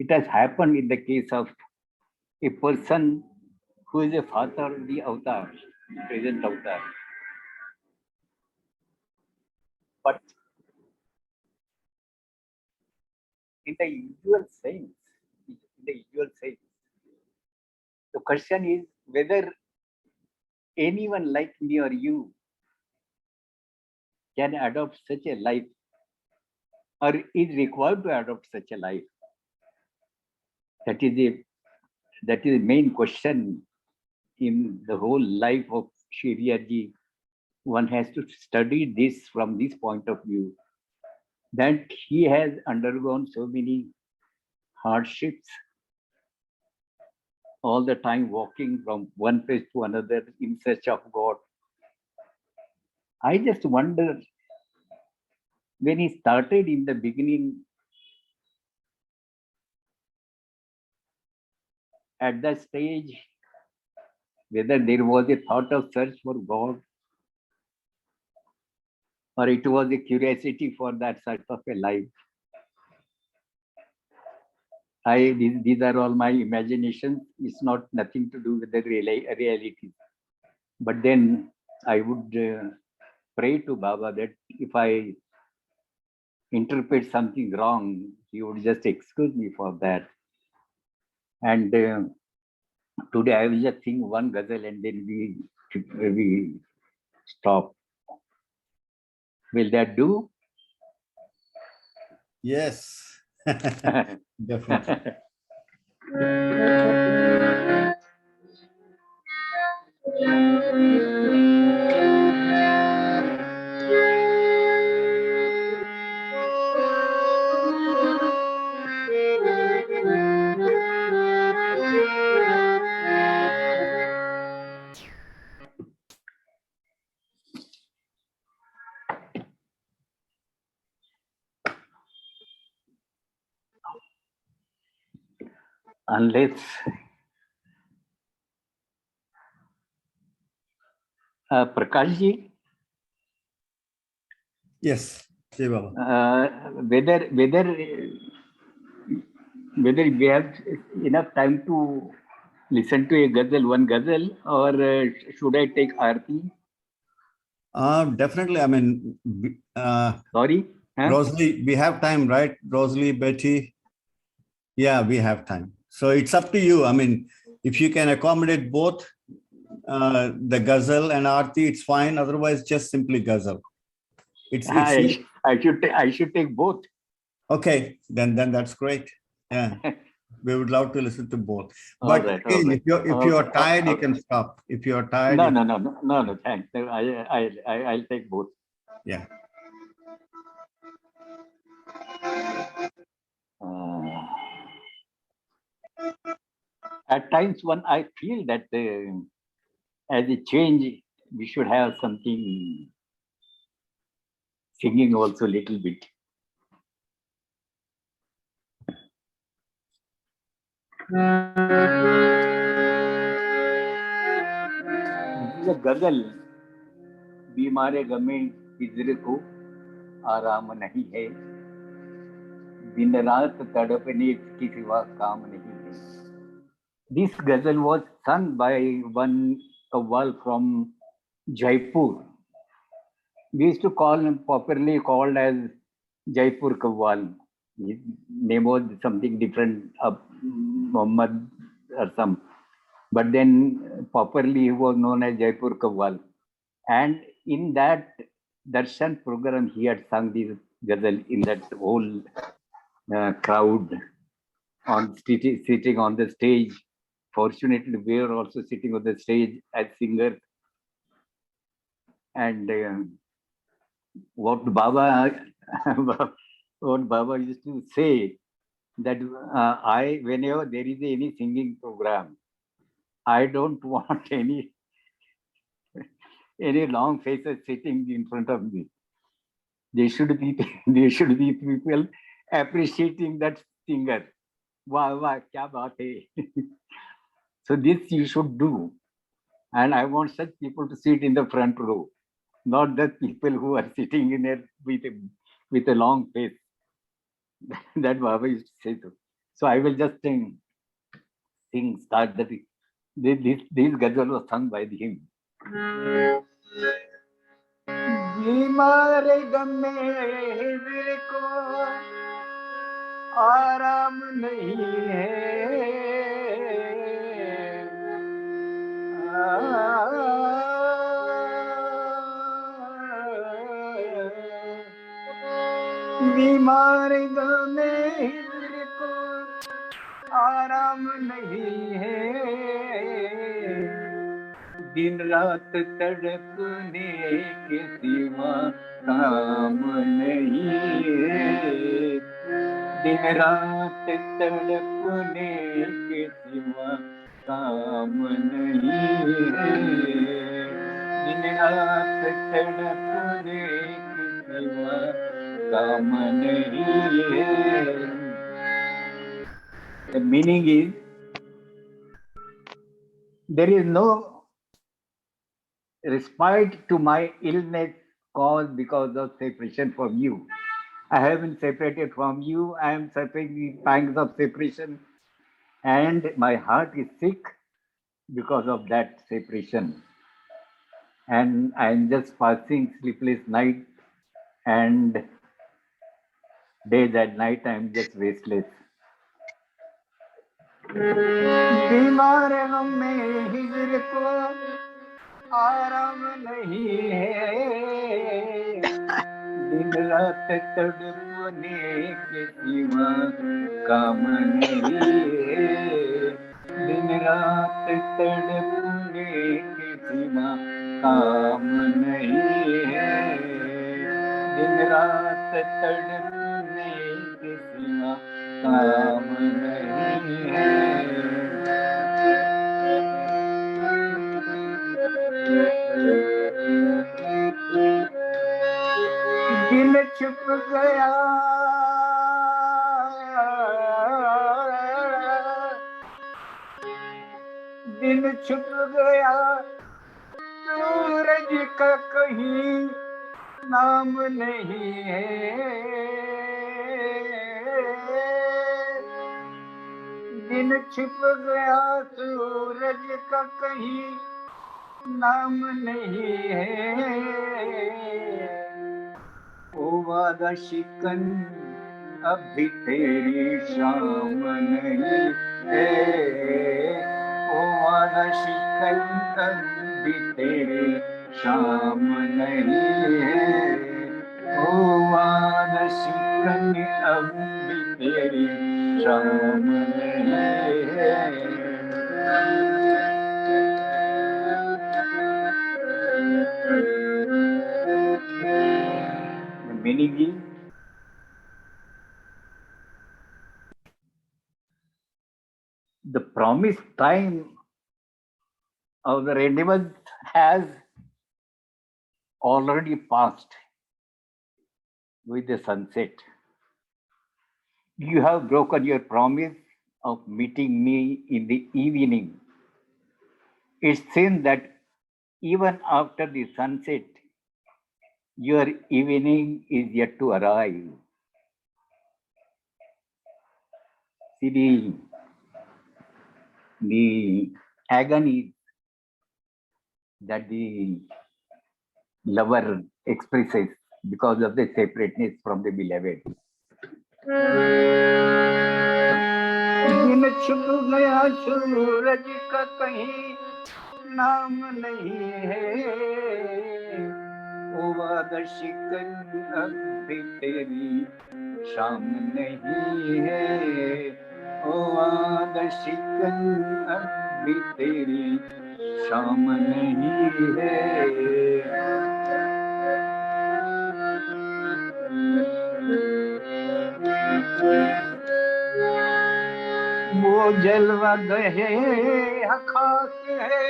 B: has happened in the case of a person who is a father of the avatar, present avatar. But in the usual sense, the question is whether anyone like me or you can adopt such a life or is required to adopt such a life. That is the main question in the whole life of Shiryaji. One has to study this from this point of view, that he has undergone so many hardships, all the time walking from one place to another in search of God. I just wonder, when he started in the beginning, at that stage, whether there was a thought of search for God, or it was a curiosity for that sort of a life. These are all my imaginations. It's not nothing to do with the reality. But then I would pray to Baba that if I interpret something wrong, he would just excuse me for that. And today I will just sing one ghazal and then we stop. Will that do?
A: Yes. Definitely.
B: Unless Prakash ji,
A: Yes, Jai Baba.
B: whether we have enough time to listen to a ghazal, one ghazal, or should I take Aarti?
A: Definitely. I mean,
B: Sorry? Huh?
A: Rosalie, we have time, right? Rosalie, Betty. Yeah, we have time. So it's up to you. I mean, if you can accommodate both the ghazal and Aarti, it's fine. Otherwise, just simply ghazal. It's
B: I should take both.
A: Okay, then that's great. Yeah, we would love to listen to both.
B: All
A: But
B: right,
A: again,
B: all right.
A: if you're tired, you can stop. If you're tired,
B: No, thanks. I'll take both.
A: Yeah.
B: At times, when I feel that as a change, we should have something singing also a little bit. This is a ghazal. बीमारे गमे हिजर को आराम नहीं है, दिन रात तड़पने के सिवा काम नहीं है. This ghazal was sung by one kawwal from Jaipur. We used to call him popularly called as Jaipur kawwal. His name was something different, Muhammad or some. But then popularly he was known as Jaipur kawwal. And in that darshan program, he had sung this ghazal in that whole crowd sitting on the stage. Fortunately, we were also sitting on the stage as singers. And what Baba used to say that whenever there is any singing program, I don't want any long faces sitting in front of me. There should be people appreciating that singer. Wow, kya baat hai. So this you should do. And I want such people to sit in the front row, not the people who are sitting in there with a long face. That Baba used to say so. So I will just start that. This ghazal was sung by him. बीमार गमे हिजर को आराम नहीं है, बीमार गमे हिजर को आराम नहीं है, दिन रात तड़पने के सिवा काम नहीं है, दिन रात तड़पने के सिवा काम नहीं है, दिन रात तड़पने के सिवा काम नहीं है. The meaning is, there is no respite to my illness caused because of separation from you. I have been separated from you. I am suffering the pangs of separation, and my heart is sick because of that separation. And I am just passing sleepless night, and days and night I am just restless. बीमार गम में हिजर को आराम नहीं है, दिन रात तड़पने के सिवा काम नहीं है, दिन रात तड़पने के सिवा काम नहीं है, दिन रात तड़पने के सिवा काम नहीं है. दिल छुप गया दिल छुप गया सूरज का कहीं नाम नहीं है, दिन छुप गया सूरज का कहीं नाम नहीं है, ओ वादा शिकन अभी तेरी शाम नहीं है, ओ शिकन अभी तेरी शाम नहीं है, ओ शिकन अभी तेरी शाम नहीं है. The meaning is the promised time of the renewal has already passed with the sunset. You have broken your promise of meeting me in the evening. It seems that even after the sunset, your evening is yet to arrive. See the agony that the lover expresses because of the separateness from the beloved. दिन छुप गया सूरज का कहीं नाम नहीं है, ओ वादा शिकन अभी तेरी शाम नहीं है, ओ वादा शिकन अभी तेरी शाम नहीं है. वो जलवा गए खास है,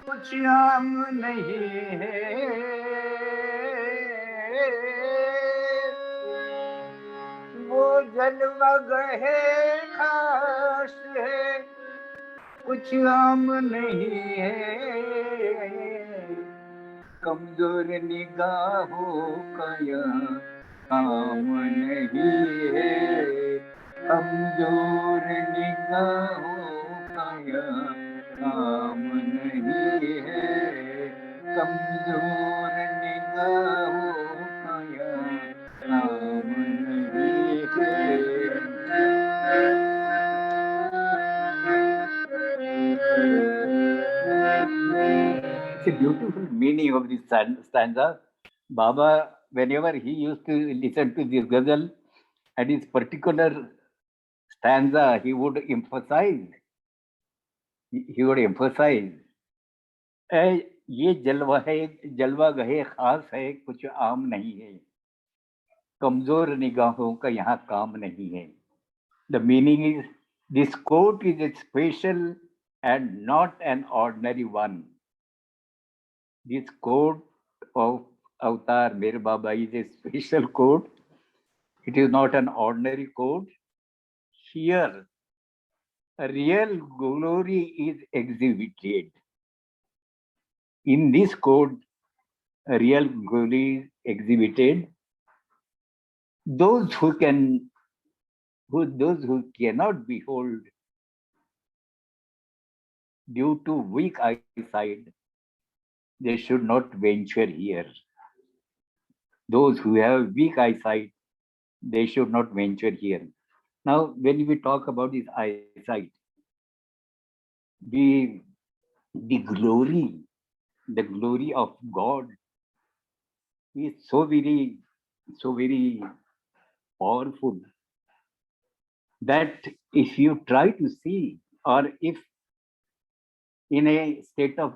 B: कुछ आम नहीं है, वो जलवा गए खास है, कुछ आम नहीं है. कमजोर निगाहों का यहाँ काम नहीं है, कमजोर निगाहों का यहाँ काम नहीं है, कमजोर निगाहों का यहाँ काम नहीं है. It's a beautiful meaning of this stanza. Baba, whenever he used to listen to this ghazal, at his particular stanza, he would emphasize, ये जलवा गहे खास है, कुछ आम नहीं है, कमजोर निगाहों का यहाँ काम नहीं है. The meaning is, this quote is a special and not an ordinary one. This quote of Avatar Mere Baba is a special quote. It is not an ordinary quote. Here, a real glory is exhibited. In this quote, a real glory is exhibited. Those who cannot behold due to weak eyesight, they should not venture here. Those who have weak eyesight, they should not venture here. Now, when we talk about this eyesight, the glory of God is so very powerful that if you try to see, or if in a state of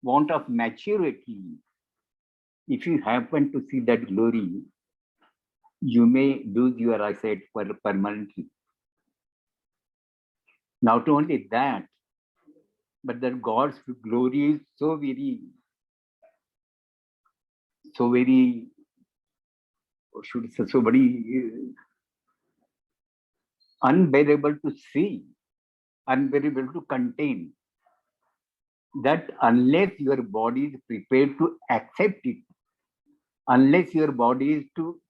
B: want of maturity, if you happen to see that glory, you may lose your eyesight permanently. Not only that, but that God's glory is so very, unbearable to see, unbearable to contain, that unless your body is prepared to accept it, unless your body is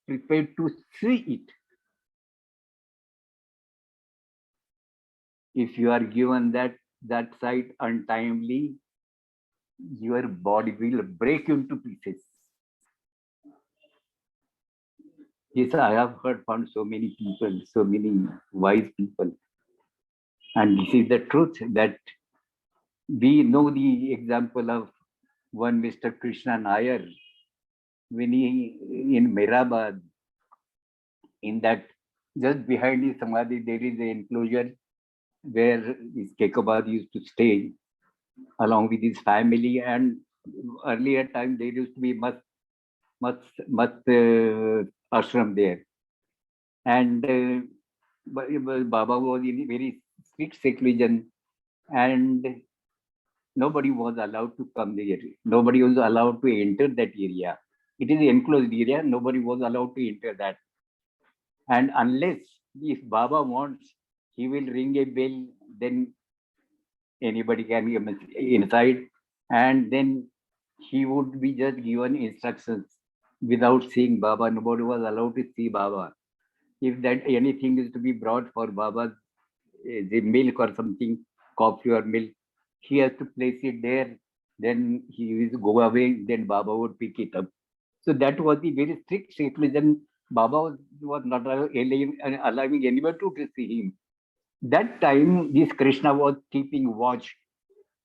B: prepared to see it, if you are given that sight untimely, your body will break into pieces. Yes, I have heard from so many people, so many wise people. And this is the truth that we know the example of one Mr. Krishna Nair when he in Mirabad, in that just behind his samadhi, there is an enclosure where his Kekabad used to stay along with his family. And earlier time there used to be much ashram there. And Baba was in a very strict seclusion, and nobody was allowed to come there. Nobody was allowed to enter that area. It is an enclosed area. Nobody was allowed to enter that. And unless if Baba wants, he will ring a bell, then anybody can come inside, and then he would be just given instructions without seeing Baba. Nobody was allowed to see Baba. If that anything is to be brought for Baba's the milk or something, coffee or milk, he has to place it there. Then he will go away. Then Baba would pick it up. So that was the very strict seclusion. Baba was not allowing anybody to see him. That time, this Krishna was keeping watch.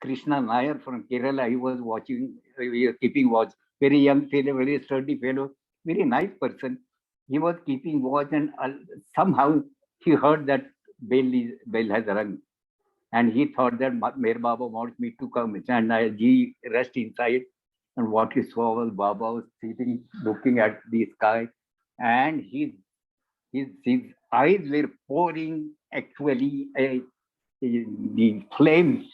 B: Krishna Nair from Kerala, he was watching, he was keeping watch. Very young fellow, very sturdy fellow, very nice person. He was keeping watch, and somehow he heard that bell has rung, and he thought that Mer Baba wants me to come. And he rushed inside, and what he saw was Baba was sitting, looking at the sky, and his eyes were pouring actually the flames.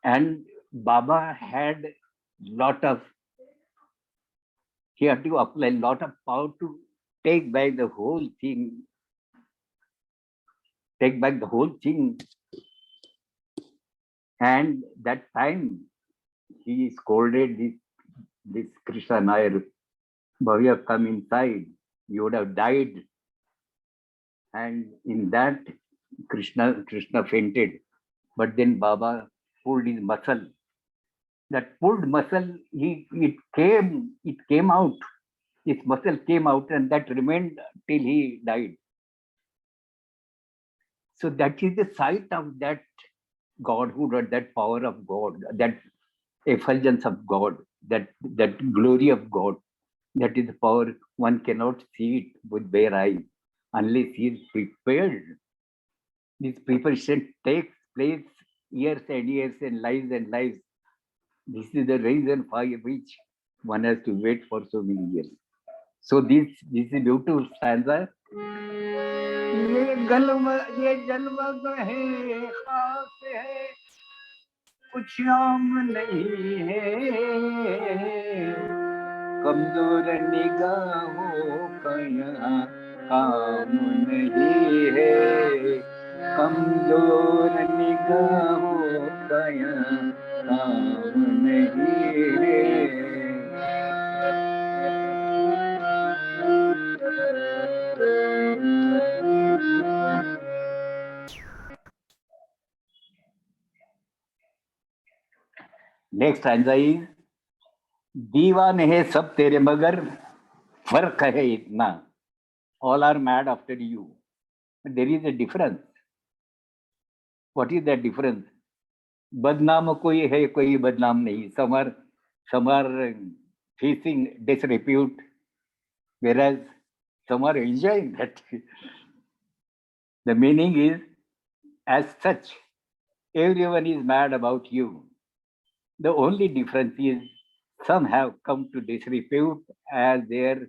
B: And Baba had he had to apply a lot of power to take back the whole thing, And that time he scolded this Krishna Nair, Bhavya, come inside, you would have died. And in that, Krishna fainted. But then Baba pulled his muscle. That pulled muscle, it came out. His muscle came out, and that remained till he died. So that is the sight of that Godhood, or that power of God, that effulgence of God, that glory of God. That is the power. One cannot see it with bare eyes unless he is prepared. This preparation takes place years and years and lives and lives. This is the reason for which one has to wait for so many years. So this is a beautiful stanza. ये जलवा है, खास है, कुछ आम नहीं है, कमजोर निगाहों का यहाँ काम नहीं है, कमजोर निगाहों का यहाँ काम नहीं है. Next stanza is, दीवाने है सब तेरे मगर फर्क है इतना. All are mad after you. But there is a difference. What is that difference? बदनाम कोई है, कोई बदनाम नहीं. Some are facing disrepute, whereas some are enjoying that. The meaning is, as such, everyone is mad about you. The only difference is, some have come to disrepute as their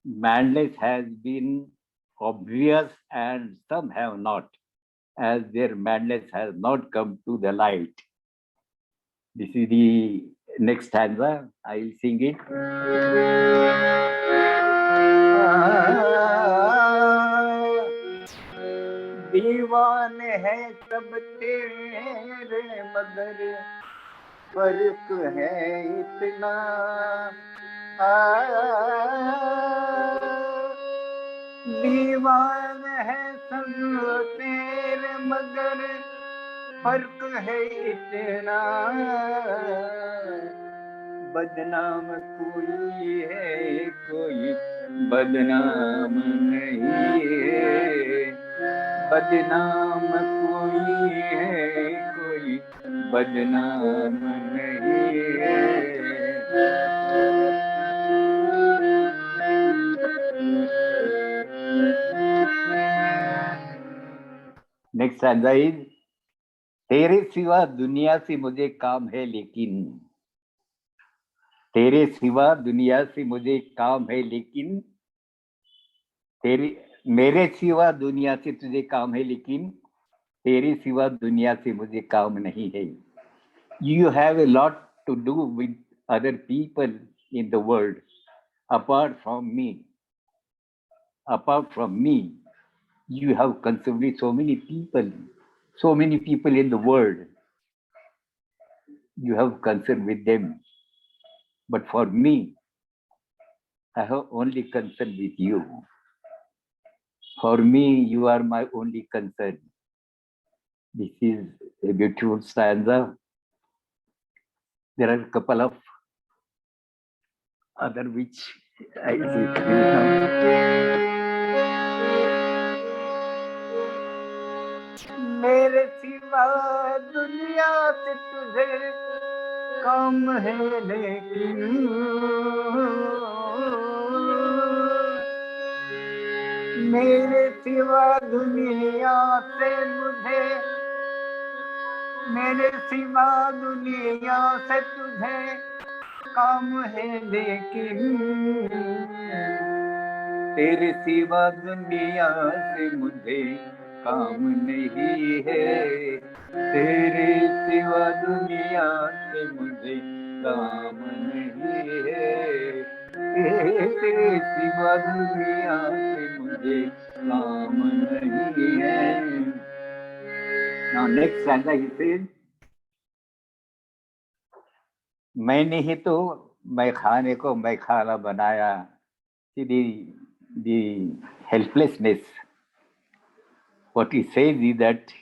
B: madness has been obvious, and some have not, as their madness has not come to the light. This is the next stanza. I will sing it. दीवान है सब तेरे मगर फर्क है इतना. दीवान है सब तेरे मगर फर्क है इतना, बदनाम कोई है कोई बदनाम नहीं है, बदनाम कोई है कोई बदनाम नहीं है। नेक्स्ट स्टैंजा इज, तेरे सिवा दुनिया से मुझे काम है लेकिन, तेरे सिवा दुनिया से मुझे काम है लेकिन, तेरे मेरे सिवा दुनिया से तुझे काम है लेकिन, तेरे सिवा दुनिया से मुझे काम नहीं है। You have a lot to do with other people in the world apart from me. Apart from me, you have consumed with so many people in the world. You have concern with them. But for me, I have only concern with you. For me, you are my only concern. This is a beautiful stanza. There are a couple of other which I see coming now. मेरे सिवा दुनिया से तुझे काम है लेकिन, मेरे सिवा दुनिया से मुझे, मेरे सिवा दुनिया से तुझे काम है लेकिन, तेरे सिवा दुनिया से मुझे काम नहीं है, तेरे सिवा दुनिया से मुझे काम नहीं है, तेरे सिवा दुनिया से मुझे काम नहीं है। Now next stanza he says, मैंने ही तो मैं खाने को मैं खाना बनाया। See the helplessness. What he says is that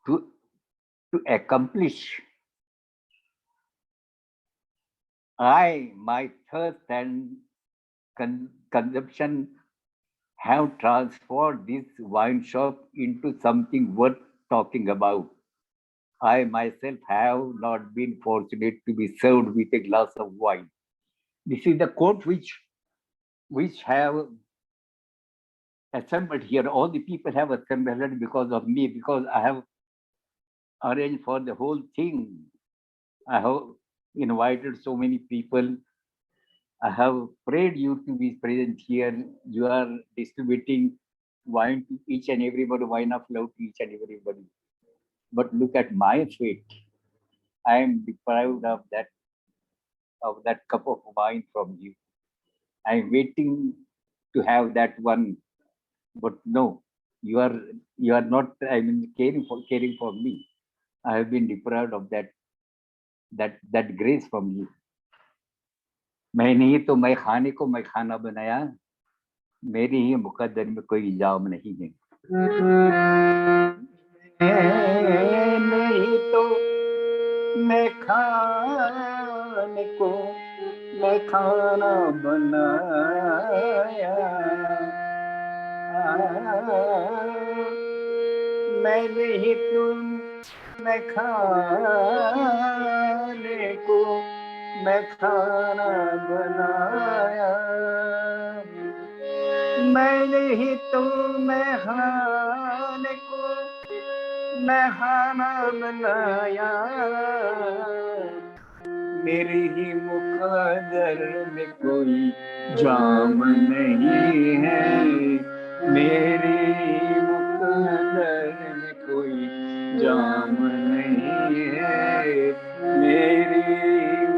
B: to accomplish my thirst and consumption have transformed this wine shop into something worth talking about. I myself have not been fortunate to be served with a glass of wine. This is the quote which have assembled here. All the people have assembled because of me, because I have arranged for the whole thing. I have invited so many people. I have prayed you to be present here. You are distributing wine to each and everybody, wine of love to each and everybody. But look at my fate. I am deprived of that cup of wine from you. I am waiting to have that one, but no, you are not. I mean, caring for me. I have been deprived of that grace from you. मैंने ही तो मैं खाने को मैं खाना बनाया, मेरी ही मुकद्दर में कोई इल्जाम नहीं है। नहीं तो मैं खाने को मैं खाना बनाया, मैं नहीं तुम मैं खाने को मैं खाना बनाया, मैं नहीं तो मैं खाने को मैं खाना बनाया, मेरी ही मुकद्दर में कोई जाम नहीं है, मेरी मुकद्दर में कोई जाम नहीं है, मेरी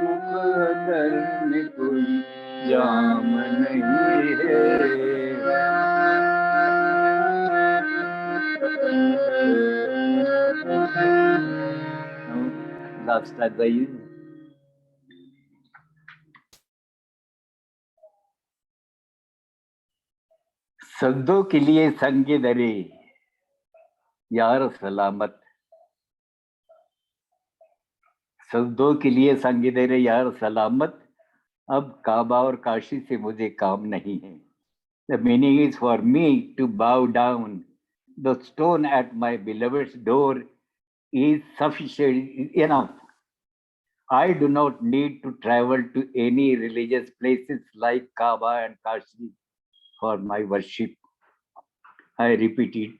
B: मुकद्दर में कोई जाम नहीं है। Last advice. सद्दों के लिए संगे दरे यार सलामत, सद्दों के लिए संगे दरे यार सलामत, अब काबा और काशी से मुझे काम नहीं है. The meaning is, for me to bow down the stone at my beloved's door is sufficient enough. I do not need to travel to any religious places like Kaaba and Kashi for my worship. I repeat it.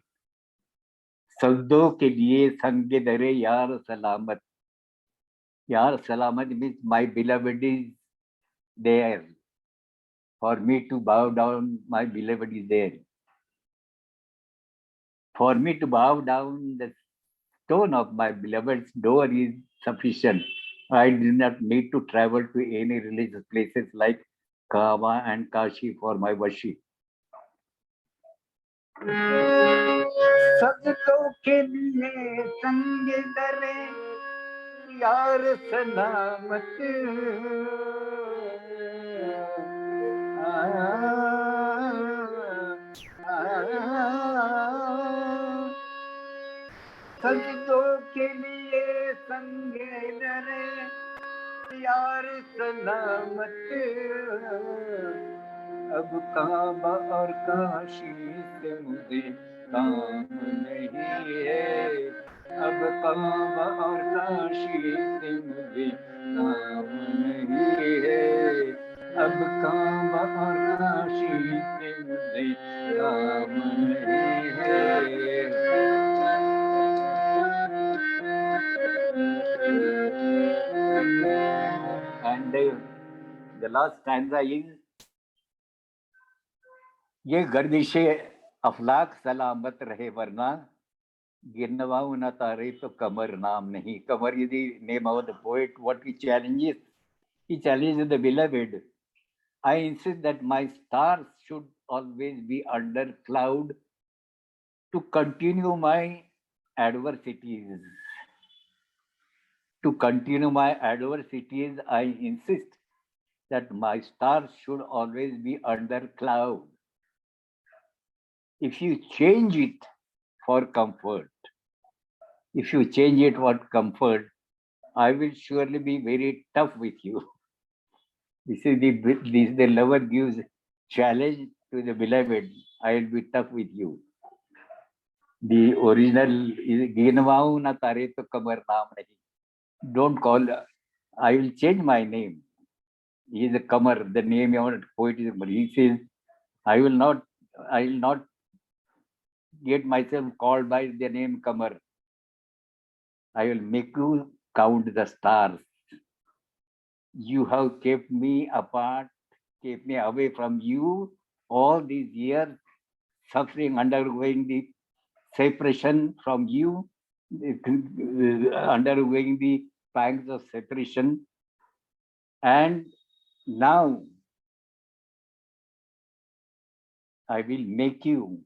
B: सद्दों के लिए संगे दरे यार सलामत. यार सलामत means my beloved is there. For me to bow down, my beloved is there. For me to bow down, the stone of my beloved's door is sufficient. I do not need to travel to any religious places like Kaaba and Kashi for my worship. सजदों के लिए संगे दरे यार सलामत, सजदों के लिए संगे दरे यार सलामत, अब काबा और काशी से मुझे काम नहीं है. अब काबा और काशी से मुझे काम नहीं है. अब काबा और काशी से मुझे काम नहीं है. And the last stanza is, ये गर्दिशे अफलाक सलामत रहे वरना गिनवाऊं न तारे तो कमर नाम नहीं. कमर is the name of the poet. What he challenges the beloved. I insist that my stars should always be under cloud to continue my adversities. To continue my adversities, I insist that my stars should always be under cloud. If you change it for comfort, I will surely be very tough with you. This is the lover gives challenge to the beloved. I will be tough with you. The original is Ginvau na tare to kamar naam nahi. Don't call. I will change my name. He is a Kamar. The name of the poet is. He says, I will not get myself called by the name Kamar. I will make you count the stars. You have kept me apart, kept me away from you all these years, suffering, undergoing the separation from you, undergoing the pangs of separation. And now I will make you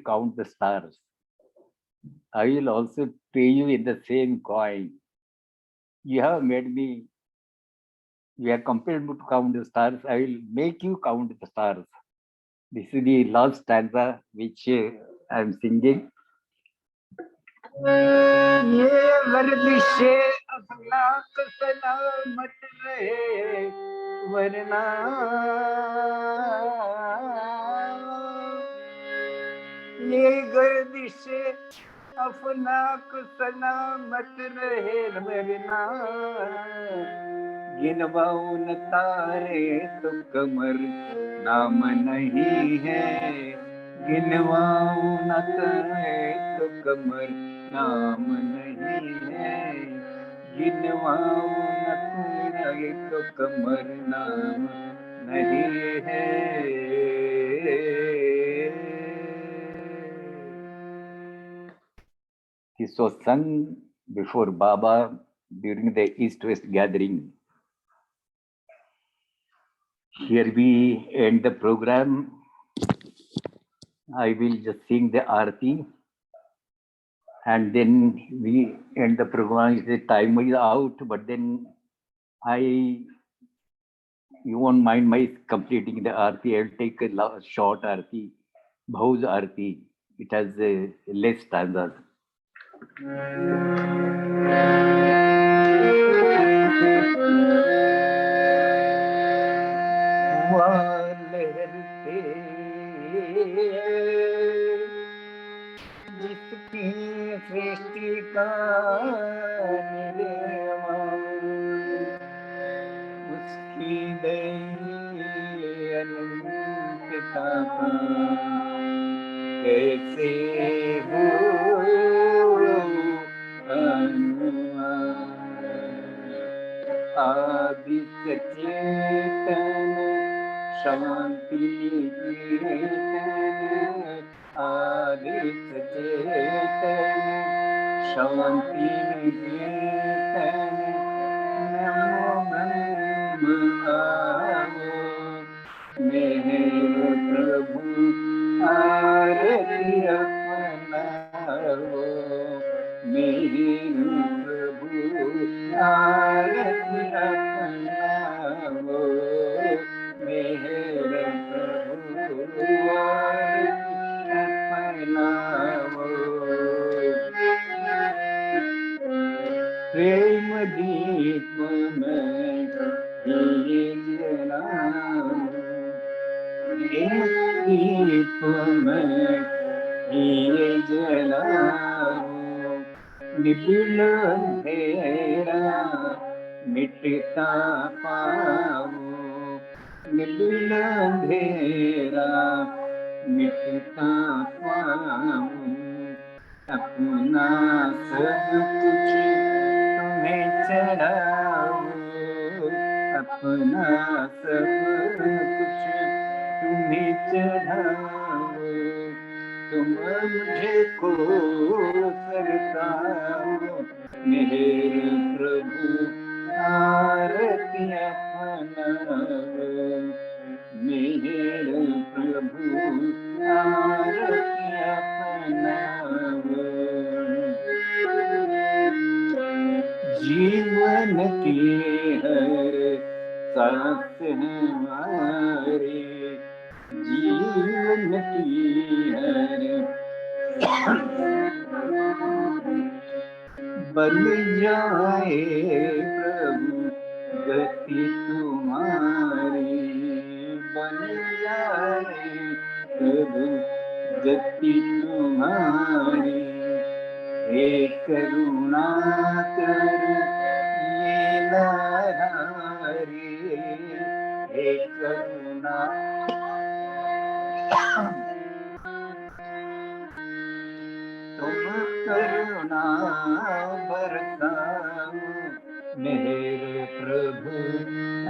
B: count the stars. I will also pay you in the same coin. You have compelled me to count the stars. I will make you count the stars. This is the last stanza which I am singing. ये गर्दिशे अफलाक सलामत रहे वरना ये गर्दिशे अफलाक सलामत रहे वरना गिनवाऊं न तारे तो कमर नाम नहीं है. गिनवाऊं न तारे तो कमर नाम नहीं है. गिनवाऊं न तारे तो कमर नाम नहीं है. This was sung before Baba during the East-West gathering. Here we end the program. I will just sing the Aarti and then we end the program. The time is out, but then I You won't mind my completing the arti. I'll take a short arti, Bhauz arti. It has less stanzas. लहरते जिसकी सृष्टि का निर्माण उसकी दया अनंतता का कैसे हो अनुमान आदि सचेतन शांति निकेतन आदि सचेतन शांति निकेतन नमो ब्रह्म आवो मेरे प्रभु आरती अपनाओ मेरे प्रभु आरती अपनाओ मेरे प्रभु आरती अपनाओ प्रेम दीप में दिए जलाओ प्रेम दीप में दिए जलाओ निबिड़ अंधेरा मिटता पाओ निबिड़ अंधेरा मिटता पाओ अपना सब कुछ तुम्हें चढ़ाओ अपना सब कुछ तुम्हें चढ़ाओ तुम मुझे को सरताओ मेरे प्रभु आरती अपनाओ मेरे प्रभु आरती अपनाओ जीवन की हर सांस हमारे जीवन की हर बन जाए प्रभु गति तुम्हारी बन जाए प्रभु गति तुम्हारी हे करुणा कर ये नारी हे करुणा तुम करुणा बरसाओ मेरे प्रभु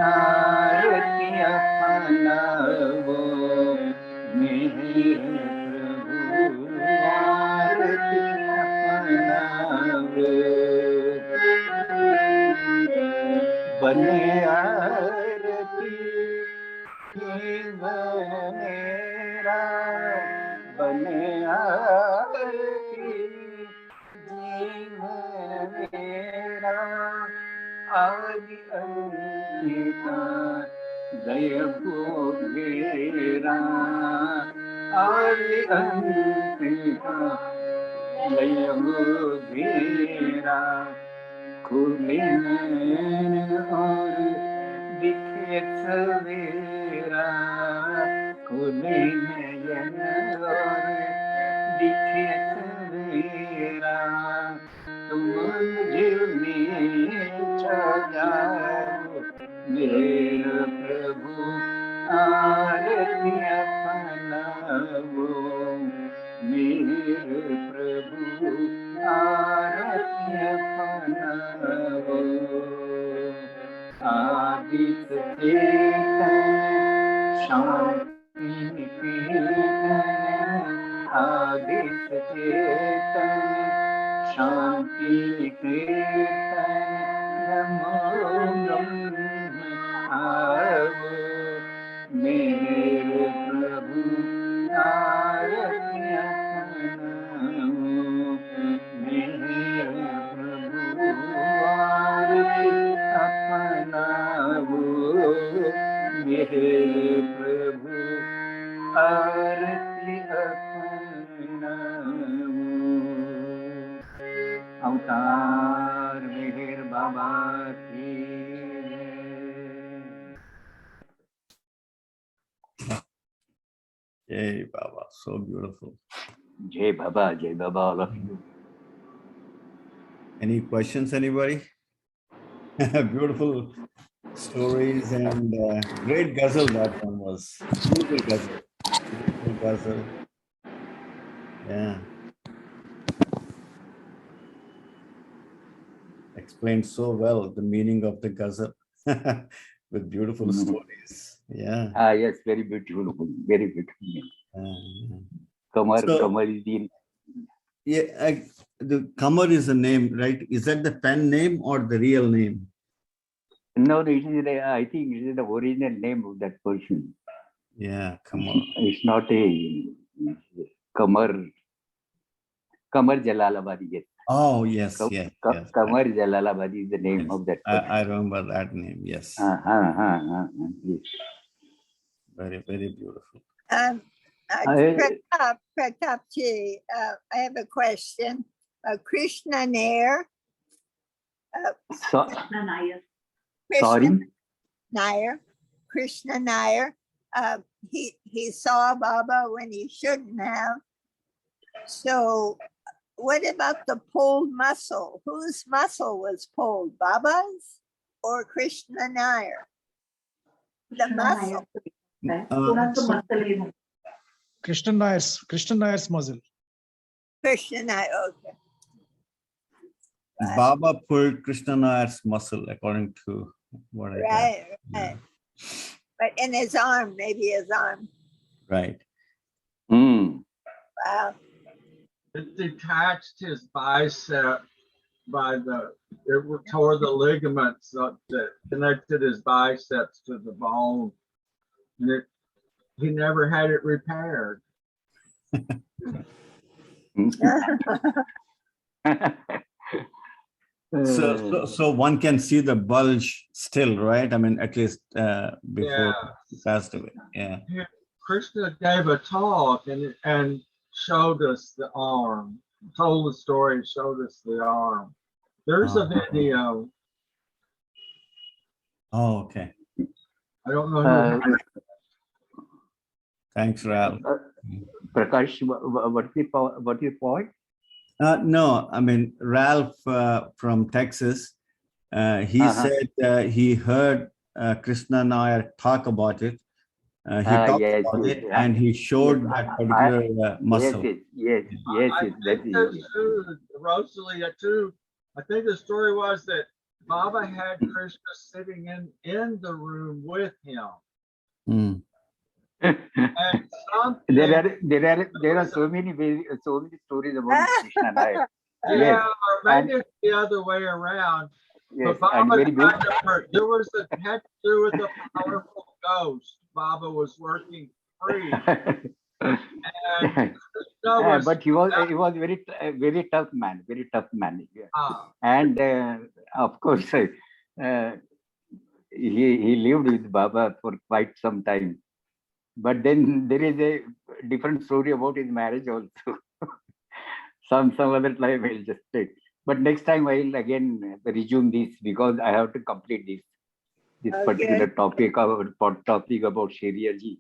B: आरती अपनाओ मेरे प्रभु आरती अपनाओ बने आरती जीवन मेरा बने आरती जीवन मेरा आदि अंतिका दय भोगेरा आदि अंतिका दय भोगेरा खुले नैन और दिखे सवेरा खुले नयन और दिखे सवेरा तुम मुझे में छा जाओ मेरे प्रभु आरती अपनाओ मेरे प्रभु आरती अपनाओ आदि चेतन शांति निकेतन आदि चेतन शांति निकेतन नमो ब्रह्म आवो मेरे प्रभु आरती अपनाओ मेरे प्रभु आरती अपनाओ प्रभु आरती अपनाओ अवतार मेहर बाबा की
A: Hey, Baba, so beautiful.
B: जय बाबा all of you.
A: Any questions, anybody? Beautiful stories and great ghazal that one was. Beautiful ghazal. Beautiful ghazal. Yeah. Explained so well the meaning of the ghazal with beautiful stories. Yeah.
B: Ah, yes, very beautiful, very beautiful. Kamar
A: So,
B: is the
A: yeah, the Kamar is a name, right? Is that the pen name or the real name?
B: no, it is I think it is the original name of that person.
A: Yeah, Kamar.
B: It's not a Kamar Jalalabadi. Yes.
A: Oh, yes, yes, yes.
B: Kamar Jalalabadi is the name
A: Yes.
B: of that person.
A: I remember that name. Yes.
B: Yes.
A: Very, very beautiful.
D: Pratapji, I have a question. Krishna Nair.
B: Krishna
D: Nair. Krishna Nair. He saw Baba when he shouldn't have. So what about the pulled muscle? Whose muscle was pulled? Baba's or Krishna Nair? The muscle.
E: Krishna Nair's muzzle.
D: Krishna Nair, okay.
A: Baba pulled Krishna Nair's muscle, according to what I read.
D: Right.
A: Yeah.
D: But in his arm, maybe his arm.
A: Right.
D: Wow.
F: It detached his bicep it tore the ligaments that connected his biceps to the bone. And he never had it repaired.
A: So one can see the bulge still, right? I mean, at least before he passed away. Yeah.
F: Krishna gave a talk and showed us the arm, told the story, showed us the arm. There's a video.
A: Oh, okay.
F: I don't know.
A: Thanks, Ralph.
B: Prakash, what's your point?
A: No, I mean, Ralph from Texas, he said he heard Krishna Nair talk about it. He talked about it and he showed that particular muscle.
B: Yes.
F: That is true. Rosalie, too. I think the story was that Baba had Krishna sitting in the room with him. And
B: there are so many stories about Krishna Nair.
F: Yeah, or maybe it's the other way around.
B: Yes,
F: but Baba
B: very good.
F: There was had to do with a powerful ghost. Baba was working free. And
B: but he was very tough man. And of course he lived with Baba for quite some time. But then there is a different story about his marriage also. some other time I'll just take. But next time I'll again resume this because I have to complete this particular topic about Sheriyarji.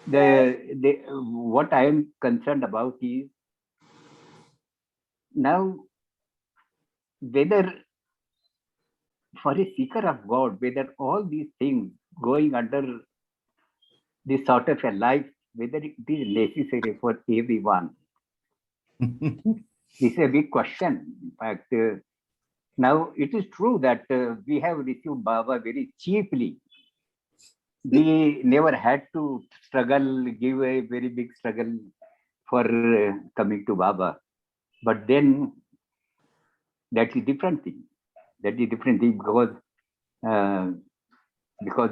B: What I am concerned about is now whether for a seeker of God, whether all these things going under this sort of a life, whether it is necessary for everyone. This is a big question. In fact, now it is true that we have received Baba very cheaply. We never had to struggle, give a very big struggle for coming to Baba. But then that's a different thing. That is a different thing because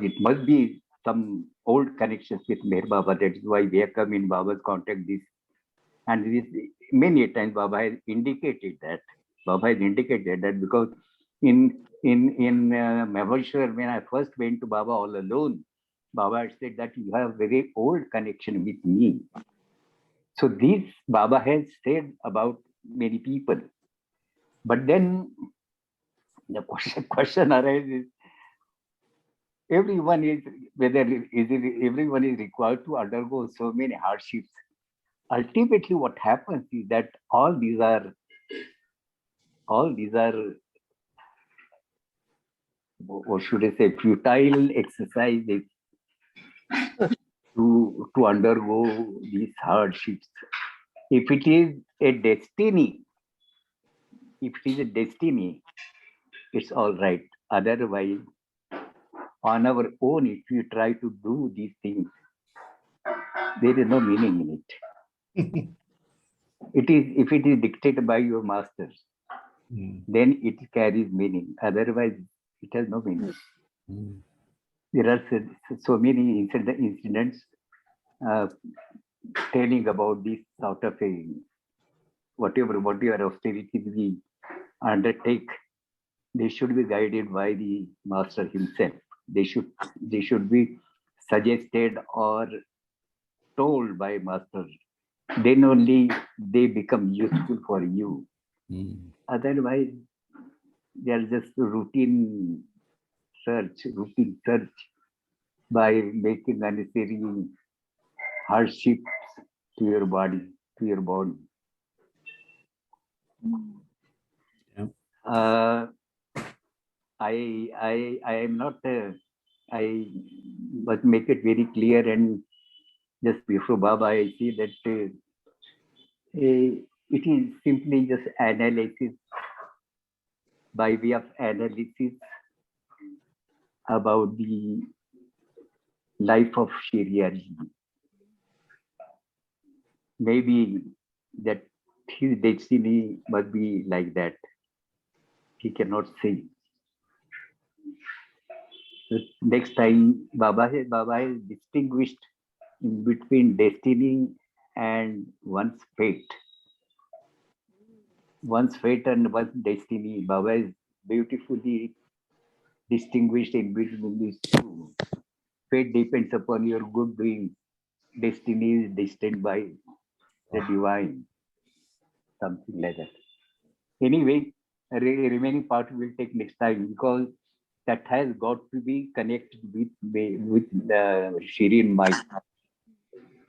B: it must be some old connections with Meher Baba. That is why we have come in Baba's contact. And this many times Baba has indicated that. Because in Mahabaleshwar, when I first went to Baba all alone, Baba had said that you have very old connection with me. So this Baba has said about many people. But then the question arises, everyone is required to undergo so many hardships. Ultimately, what happens is that all these are or should I say futile exercises to undergo these hardships. If it is a destiny, it's all right. Otherwise, on our own, if you try to do these things, there is no meaning in it. If it is dictated by your masters, then it carries meaning. Otherwise, it has no meaning. There are so many incidents telling about this sort of a whatever austerity we undertake, they should be guided by the master himself. They should be suggested or told by master. Then only they become useful for you. Otherwise, they are just routine search by making unnecessary hardships to your body. I am not. I must make it very clear, and just before Baba, I see that it is simply just analysis, by way of analysis about the life of Shriarji. Maybe that his destiny must be like that. He cannot say. So next time, Baba is distinguished in between destiny and one's fate. One's fate and one's destiny. Baba is beautifully distinguished in between these two. Fate depends upon your good doing. Destiny is destined by the divine. Something like that. Anyway, remaining part we'll take next time, because that has got to be connected with Shirin Mai.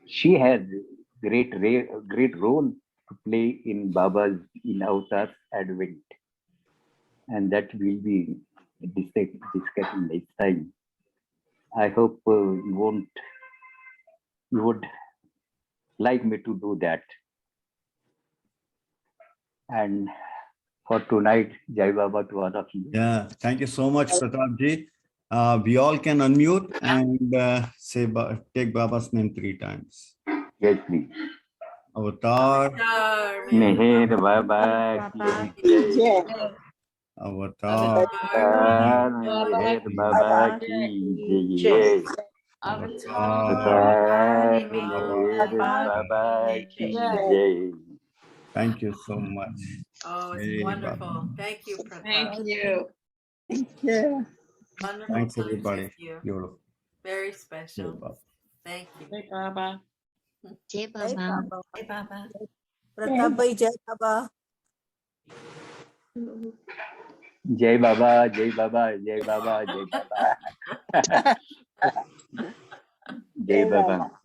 B: She has great role to play in Baba's Avatar's advent, and that will be discussing next time. I hope you would like me to do that. And for tonight, Jai Baba to all of you.
A: Yeah, thank you so much, Pratap ji. We all can unmute and say take Baba's name 3 times.
B: Yes, please.
A: Avatar.
B: Meher Baba ki jai.
A: Avatar.
B: Meher Baba ki jai.
A: Avatar.
B: Meher Baba ki jai.
A: Thank you so much.
G: Oh, it's
A: Hey,
G: wonderful.
A: Baba.
G: Thank you, Pratap.
C: Thank you.
D: Thank you.
G: Wonderful
A: Thanks,
G: times
A: everybody.
G: with you.
A: Beautiful.
G: Very
A: Hey,
G: special.
A: Baba.
G: Thank you.
C: Jai Baba.
H: Jai Baba.
G: Hey, Baba.
I: Pratap bhai, Jai Baba.
B: Jai Baba, Jai Baba, Jai Baba, Jai Baba. Jai Baba.